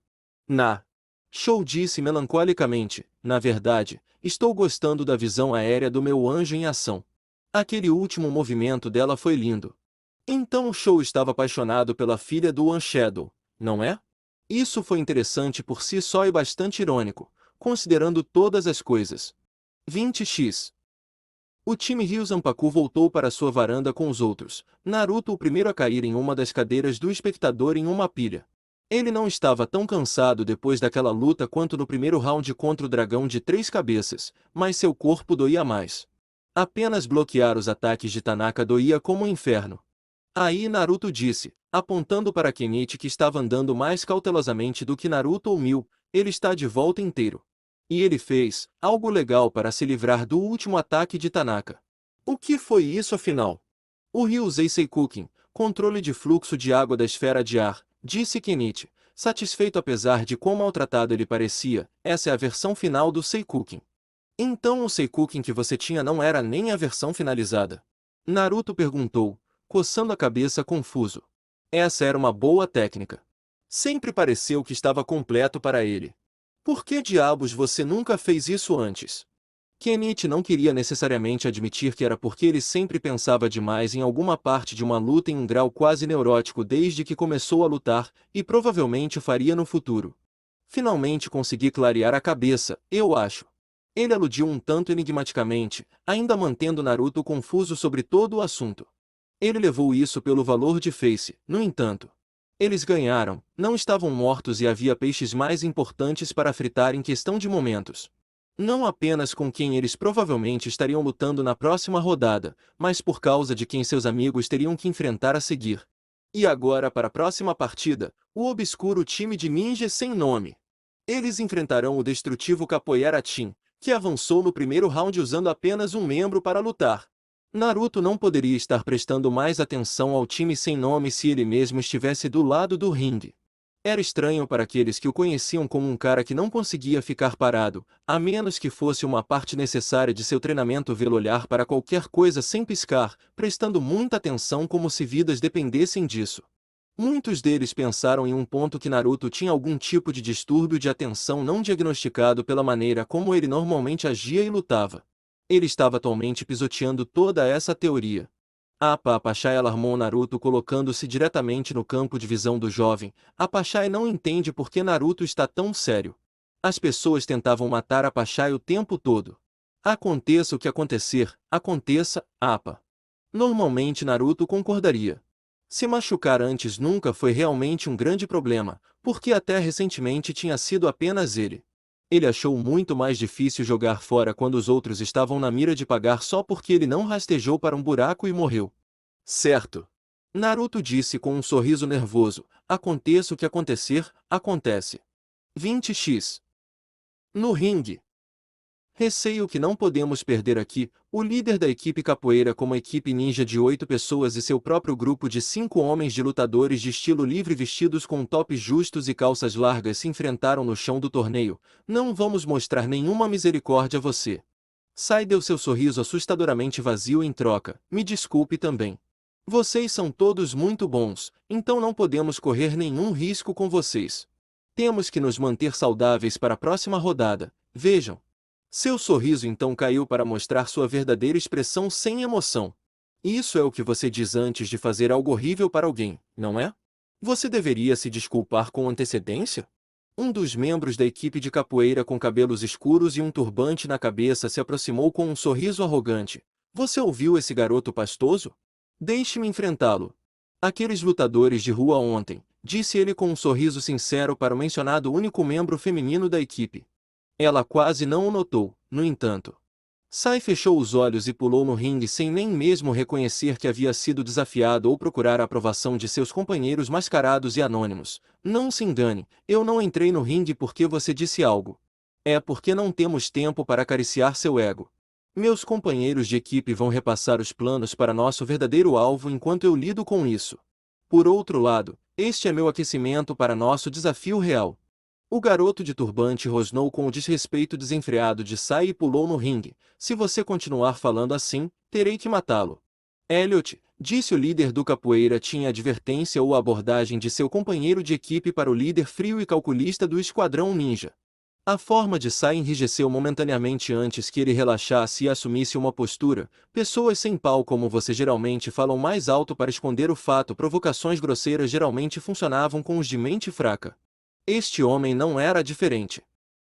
Shou disse melancolicamente, na verdade, estou gostando da visão aérea do meu anjo em ação. Aquele último movimento dela foi lindo. Então o Shou estava apaixonado pela filha do One Shadow, não é? Isso foi interessante por si só e bastante irônico, considerando todas as coisas. 20x. O time Ryu Zanpaku voltou para sua varanda com os outros, Naruto o primeiro a cair em uma das cadeiras do espectador em uma pilha. Ele não estava tão cansado depois daquela luta quanto no primeiro round contra o dragão de 3 cabeças, mas seu corpo doía mais. Apenas bloquear os ataques de Tanaka doía como um inferno. Aí Naruto disse, apontando para Kenichi que estava andando mais cautelosamente do que Naruto ou Mil, ele está de volta inteiro. E ele fez algo legal para se livrar do último ataque de Tanaka. O que foi isso afinal? O Ryusei Seikuken, controle de fluxo de água da esfera de ar, disse Kenichi, satisfeito apesar de quão maltratado ele parecia. Essa é a versão final do Seikuken. Então o Seikuken que você tinha não era nem a versão finalizada? Naruto perguntou, coçando a cabeça confuso. Essa era uma boa técnica. Sempre pareceu que estava completo para ele. Por que diabos você nunca fez isso antes? Kenichi não queria necessariamente admitir que era porque ele sempre pensava demais em alguma parte de uma luta em um grau quase neurótico desde que começou a lutar, e provavelmente o faria no futuro. Finalmente consegui clarear a cabeça, eu acho. Ele aludiu um tanto enigmaticamente, ainda mantendo Naruto confuso sobre todo o assunto. Ele levou isso pelo valor de Face, no entanto. Eles ganharam, não estavam mortos e havia peixes mais importantes para fritar em questão de momentos. Não apenas com quem eles provavelmente estariam lutando na próxima rodada, mas por causa de quem seus amigos teriam que enfrentar a seguir. E agora para a próxima partida, o obscuro time de ninjas sem nome. Eles enfrentarão o destrutivo Capoeira Team, que avançou no primeiro round usando apenas um membro para lutar. Naruto não poderia estar prestando mais atenção ao time sem nome se ele mesmo estivesse do lado do ringue. Era estranho para aqueles que o conheciam como um cara que não conseguia ficar parado, a menos que fosse uma parte necessária de seu treinamento vê-lo olhar para qualquer coisa sem piscar, prestando muita atenção como se vidas dependessem disso. Muitos deles pensaram em um ponto que Naruto tinha algum tipo de distúrbio de atenção não diagnosticado pela maneira como ele normalmente agia e lutava. Ele estava atualmente pisoteando toda essa teoria. A Pachai alarmou Naruto colocando-se diretamente no campo de visão do jovem. A Pachai não entende por que Naruto está tão sério. As pessoas tentavam matar a Pachai o tempo todo. Aconteça o que acontecer, aconteça, APA. Normalmente Naruto concordaria. Se machucar antes nunca foi realmente um grande problema, porque até recentemente tinha sido apenas ele. Ele achou muito mais difícil jogar fora quando os outros estavam na mira de pagar só porque ele não rastejou para um buraco e morreu. Certo. Naruto disse com um sorriso nervoso, aconteça o que acontecer, acontece. 20x. No ringue. Receio que não podemos perder aqui, o líder da equipe capoeira como a equipe ninja de 8 pessoas e seu próprio grupo de 5 homens de lutadores de estilo livre vestidos com tops justos e calças largas se enfrentaram no chão do torneio. Não vamos mostrar nenhuma misericórdia a você. Sai deu seu sorriso assustadoramente vazio em troca, me desculpe também. Vocês são todos muito bons, então não podemos correr nenhum risco com vocês. Temos que nos manter saudáveis para a próxima rodada, vejam. Seu sorriso então caiu para mostrar sua verdadeira expressão sem emoção. Isso é o que você diz antes de fazer algo horrível para alguém, não é? Você deveria se desculpar com antecedência? Um dos membros da equipe de capoeira com cabelos escuros e um turbante na cabeça se aproximou com um sorriso arrogante. Você ouviu esse garoto pastoso? Deixe-me enfrentá-lo. Aqueles lutadores de rua ontem, disse ele com um sorriso sincero para o mencionado único membro feminino da equipe. Ela quase não o notou, no entanto. Sai fechou os olhos e pulou no ringue sem nem mesmo reconhecer que havia sido desafiado ou procurar a aprovação de seus companheiros mascarados e anônimos. Não se engane, eu não entrei no ringue porque você disse algo. É porque não temos tempo para acariciar seu ego. Meus companheiros de equipe vão repassar os planos para nosso verdadeiro alvo enquanto eu lido com isso. Por outro lado, este é meu aquecimento para nosso desafio real. O garoto de turbante rosnou com o desrespeito desenfreado de Sai e pulou no ringue. Se você continuar falando assim, terei que matá-lo. Elliot, disse o líder do capoeira, tinha advertência ou abordagem de seu companheiro de equipe para o líder frio e calculista do esquadrão ninja. A forma de Sai enrijeceu momentaneamente antes que ele relaxasse e assumisse uma postura. Pessoas sem pau como você geralmente falam mais alto para esconder o fato. Provocações grosseiras geralmente funcionavam com os de mente fraca. Este homem não era diferente.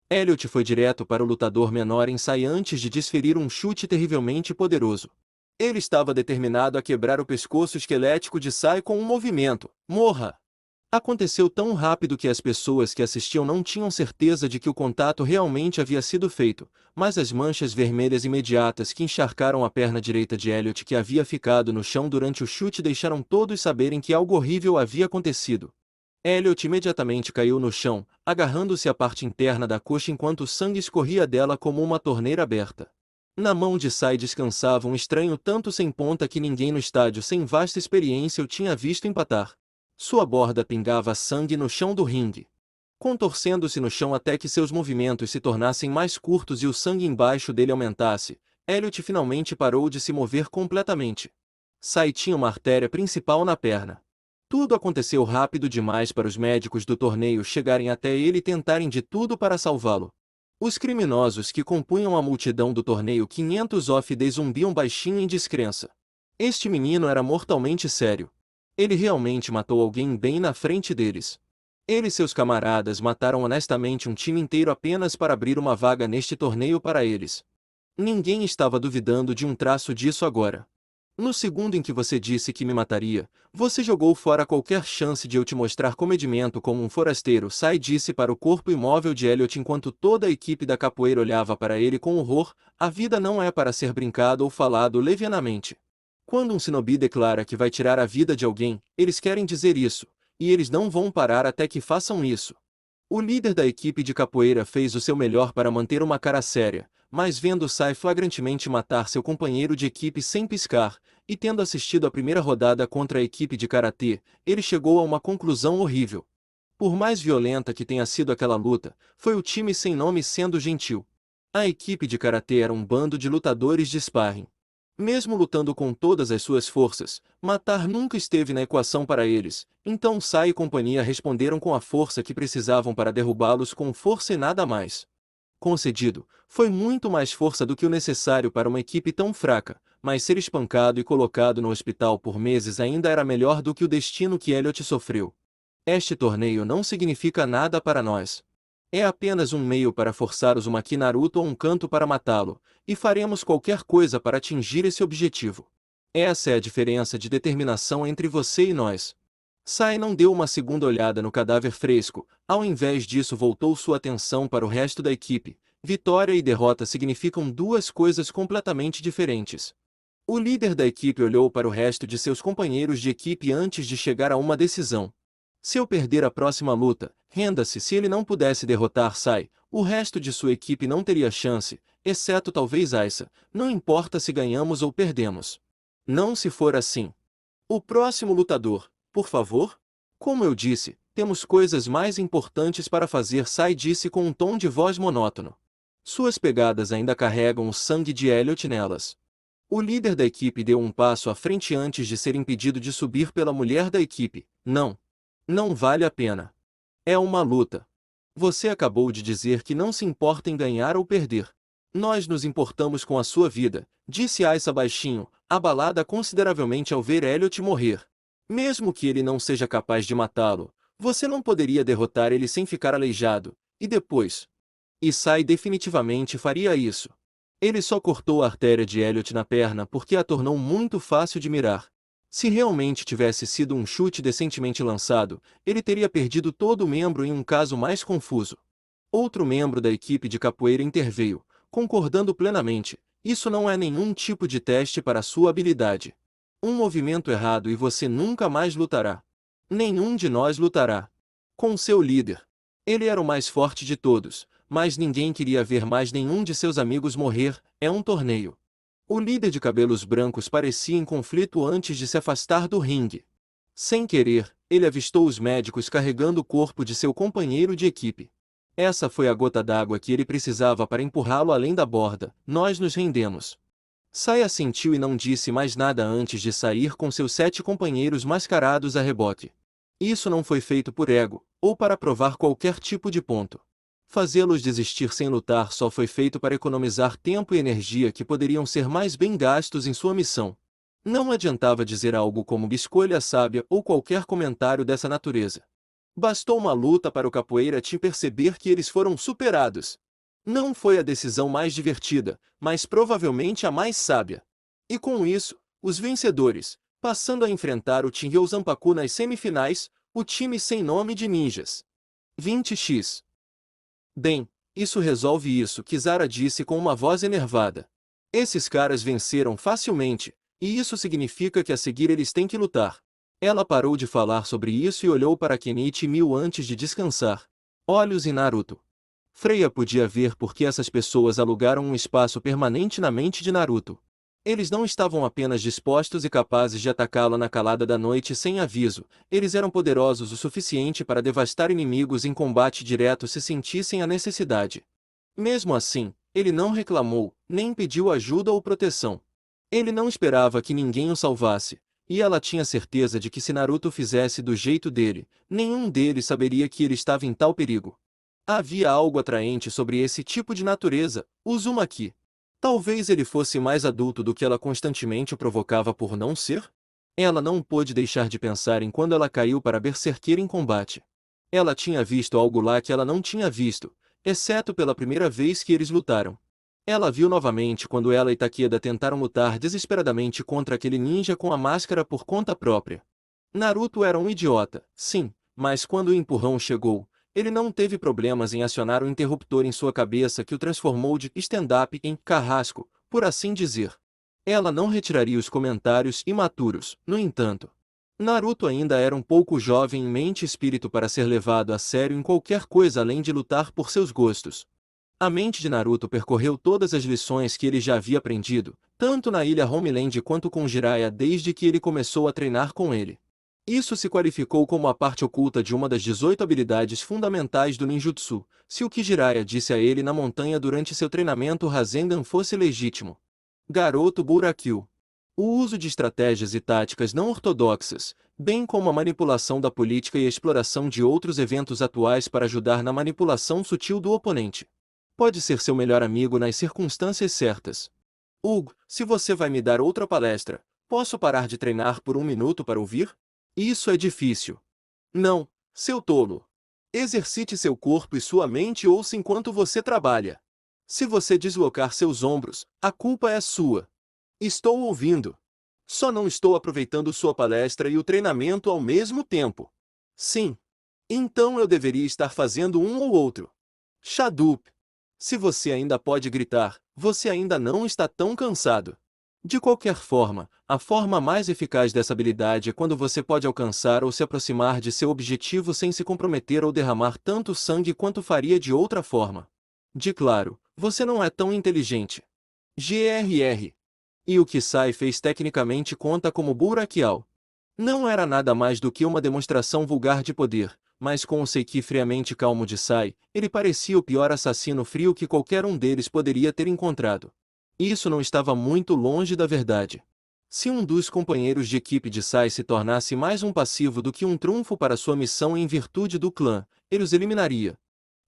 Elliot foi direto para o lutador menor em Sai antes de desferir um chute terrivelmente poderoso. Ele estava determinado a quebrar o pescoço esquelético de Sai com um movimento. Morra! Aconteceu tão rápido que as pessoas que assistiam não tinham certeza de que o contato realmente havia sido feito, mas as manchas vermelhas imediatas que encharcaram a perna direita de Elliot, que havia ficado no chão durante o chute, deixaram todos saberem que algo horrível havia acontecido. Elliot imediatamente caiu no chão, agarrando-se à parte interna da coxa enquanto o sangue escorria dela como uma torneira aberta. Na mão de Sai descansava um estranho tanto sem ponta que ninguém no estádio sem vasta experiência o tinha visto empatar. Sua borda pingava sangue no chão do ringue, contorcendo-se no chão até que seus movimentos se tornassem mais curtos e o sangue embaixo dele aumentasse. Elliot finalmente parou de se mover completamente. Sai tinha uma artéria principal na perna. Tudo aconteceu rápido demais para os médicos do torneio chegarem até ele e tentarem de tudo para salvá-lo. Os criminosos que compunham a multidão do torneio 500 off zumbiam baixinho em descrença. Este menino era mortalmente sério. Ele realmente matou alguém bem na frente deles. Ele e seus camaradas mataram honestamente um time inteiro apenas para abrir uma vaga neste torneio para eles. Ninguém estava duvidando de um traço disso agora. No segundo em que você disse que me mataria, você jogou fora qualquer chance de eu te mostrar comedimento como um forasteiro. Sai disse para o corpo imóvel de Elliot enquanto toda a equipe da capoeira olhava para ele com horror. A vida não é para ser brincado ou falado levianamente. Quando um shinobi declara que vai tirar a vida de alguém, eles querem dizer isso, e eles não vão parar até que façam isso. O líder da equipe de capoeira fez o seu melhor para manter uma cara séria, mas vendo Sai flagrantemente matar seu companheiro de equipe sem piscar, e tendo assistido a primeira rodada contra a equipe de karatê, ele chegou a uma conclusão horrível. Por mais violenta que tenha sido aquela luta, foi o time sem nome sendo gentil. A equipe de karatê era um bando de lutadores de sparring. Mesmo lutando com todas as suas forças, matar nunca esteve na equação para eles, então Sai e companhia responderam com a força que precisavam para derrubá-los com força e nada mais. Concedido, foi muito mais força do que o necessário para uma equipe tão fraca, mas ser espancado e colocado no hospital por meses ainda era melhor do que o destino que Elliot sofreu. Este torneio não significa nada para nós. É apenas um meio para forçar os Uzumaki Naruto a um canto para matá-lo, e faremos qualquer coisa para atingir esse objetivo. Essa é a diferença de determinação entre você e nós. Sai não deu uma segunda olhada no cadáver fresco, ao invés disso voltou sua atenção para o resto da equipe. Vitória e derrota significam duas coisas completamente diferentes. O líder da equipe olhou para o resto de seus companheiros de equipe antes de chegar a uma decisão. Se eu perder a próxima luta, renda-se. Se ele não pudesse derrotar Sai, o resto de sua equipe não teria chance, exceto talvez Aisa, não importa se ganhamos ou perdemos. Não se for assim. O próximo lutador, por favor? Como eu disse, temos coisas mais importantes para fazer. Sai disse com um tom de voz monótono. Suas pegadas ainda carregam o sangue de Elliot nelas. O líder da equipe deu um passo à frente antes de ser impedido de subir pela mulher da equipe. Não. Não vale a pena. É uma luta. Você acabou de dizer que não se importa em ganhar ou perder. Nós nos importamos com a sua vida, disse Aisa baixinho, abalada consideravelmente ao ver Elliot morrer. Mesmo que ele não seja capaz de matá-lo, você não poderia derrotar ele sem ficar aleijado, e depois? E Sai definitivamente faria isso. Ele só cortou a artéria de Elliot na perna porque a tornou muito fácil de mirar. Se realmente tivesse sido um chute decentemente lançado, ele teria perdido todo o membro em um caso mais confuso. Outro membro da equipe de capoeira interveio, concordando plenamente. Isso não é nenhum tipo de teste para sua habilidade. Um movimento errado e você nunca mais lutará. Nenhum de nós lutará. Com seu líder. Ele era o mais forte de todos, mas ninguém queria ver mais nenhum de seus amigos morrer. É um torneio. O líder de cabelos brancos parecia em conflito antes de se afastar do ringue. Sem querer, ele avistou os médicos carregando o corpo de seu companheiro de equipe. Essa foi a gota d'água que ele precisava para empurrá-lo além da borda. Nós nos rendemos. Sai assentiu e não disse mais nada antes de sair com seus 7 companheiros mascarados a reboque. Isso não foi feito por ego, ou para provar qualquer tipo de ponto. Fazê-los desistir sem lutar só foi feito para economizar tempo e energia que poderiam ser mais bem gastos em sua missão. Não adiantava dizer algo como escolha sábia ou qualquer comentário dessa natureza. Bastou uma luta para o capoeira te perceber que eles foram superados. Não foi a decisão mais divertida, mas provavelmente a mais sábia. E com isso, os vencedores, passando a enfrentar o Team Zanpaku nas semifinais, o time sem nome de ninjas. 20x. Bem, isso resolve isso, Kizara disse com uma voz enervada. Esses caras venceram facilmente, e isso significa que a seguir eles têm que lutar. Ela parou de falar sobre isso e olhou para Kenichi Mil antes de descansar. Olhos em Naruto. Freya podia ver porque essas pessoas alugaram um espaço permanente na mente de Naruto. Eles não estavam apenas dispostos e capazes de atacá-la na calada da noite sem aviso, eles eram poderosos o suficiente para devastar inimigos em combate direto se sentissem a necessidade. Mesmo assim, ele não reclamou, nem pediu ajuda ou proteção. Ele não esperava que ninguém o salvasse, e ela tinha certeza de que se Naruto fizesse do jeito dele, nenhum deles saberia que ele estava em tal perigo. Havia algo atraente sobre esse tipo de natureza, Uzumaki. Talvez ele fosse mais adulto do que ela constantemente o provocava por não ser? Ela não pôde deixar de pensar em quando ela caiu para berserker em combate. Ela tinha visto algo lá que ela não tinha visto, exceto pela primeira vez que eles lutaram. Ela viu novamente quando ela e Takeda tentaram lutar desesperadamente contra aquele ninja com a máscara por conta própria. Naruto era um idiota, sim, mas quando o empurrão chegou, ele não teve problemas em acionar o interruptor em sua cabeça que o transformou de stand-up em carrasco, por assim dizer. Ela não retiraria os comentários imaturos, no entanto. Naruto ainda era um pouco jovem em mente e espírito para ser levado a sério em qualquer coisa além de lutar por seus gostos. A mente de Naruto percorreu todas as lições que ele já havia aprendido, tanto na ilha Homeland quanto com Jiraiya desde que ele começou a treinar com ele. Isso se qualificou como a parte oculta de uma das 18 habilidades fundamentais do ninjutsu, se o que Jiraiya disse a ele na montanha durante seu treinamento Rasengan fosse legítimo. Garoto Burakyu. O uso de estratégias e táticas não ortodoxas, bem como a manipulação da política e a exploração de outros eventos atuais para ajudar na manipulação sutil do oponente. Pode ser seu melhor amigo nas circunstâncias certas. Hugo, se você vai me dar outra palestra, posso parar de treinar por um minuto para ouvir? Isso é difícil. Não, seu tolo. Exercite seu corpo e sua mente ouça enquanto você trabalha. Se você deslocar seus ombros, a culpa é sua. Estou ouvindo. Só não estou aproveitando sua palestra e o treinamento ao mesmo tempo. Sim. Então eu deveria estar fazendo um ou outro. Shadup. Se você ainda pode gritar, você ainda não está tão cansado. De qualquer forma, a forma mais eficaz dessa habilidade é quando você pode alcançar ou se aproximar de seu objetivo sem se comprometer ou derramar tanto sangue quanto faria de outra forma. De claro, você não é tão inteligente. GRR. E o que Sai fez tecnicamente conta como Burakial. Não era nada mais do que uma demonstração vulgar de poder, mas com o Seiki friamente calmo de Sai, ele parecia o pior assassino frio que qualquer um deles poderia ter encontrado. Isso não estava muito longe da verdade. Se um dos companheiros de equipe de Sai se tornasse mais um passivo do que um trunfo para sua missão em virtude do clã, ele os eliminaria.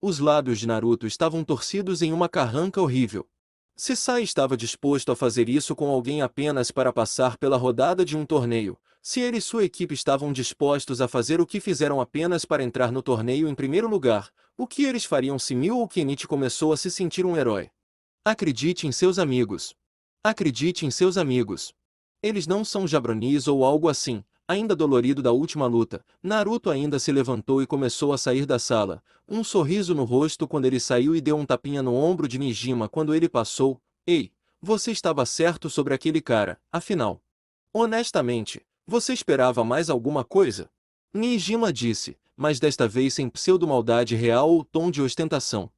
Os lábios de Naruto estavam torcidos em uma carranca horrível. Se Sai estava disposto a fazer isso com alguém apenas para passar pela rodada de um torneio, se ele e sua equipe estavam dispostos a fazer o que fizeram apenas para entrar no torneio em primeiro lugar, o que eles fariam se Mil ou Kenichi começou a se sentir um herói? Acredite em seus amigos. Acredite em seus amigos. Eles não são jabronis ou algo assim. Ainda dolorido da última luta, Naruto ainda se levantou e começou a sair da sala, um sorriso no rosto quando ele saiu e deu um tapinha no ombro de Nijima quando ele passou. Ei, você estava certo sobre aquele cara, afinal. Honestamente, você esperava mais alguma coisa? Nijima disse, mas desta vez sem pseudo-maldade real ou tom de ostentação.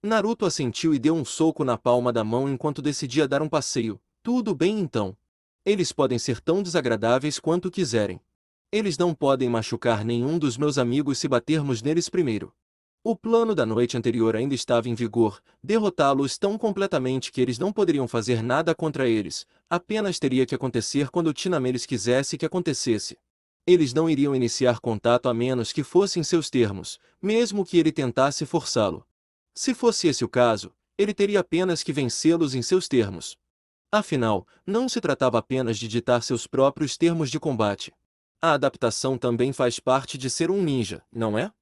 Naruto assentiu e deu um soco na palma da mão enquanto decidia dar um passeio. Tudo bem então. Eles podem ser tão desagradáveis quanto quiserem. Eles não podem machucar nenhum dos meus amigos se batermos neles primeiro. O plano da noite anterior ainda estava em vigor, derrotá-los tão completamente que eles não poderiam fazer nada contra eles, apenas teria que acontecer quando Tina Melis quisesse que acontecesse. Eles não iriam iniciar contato a menos que fosse em seus termos, mesmo que ele tentasse forçá-lo. Se fosse esse o caso, ele teria apenas que vencê-los em seus termos. Afinal, não se tratava apenas de ditar seus próprios termos de combate. A adaptação também faz parte de ser um ninja, não é?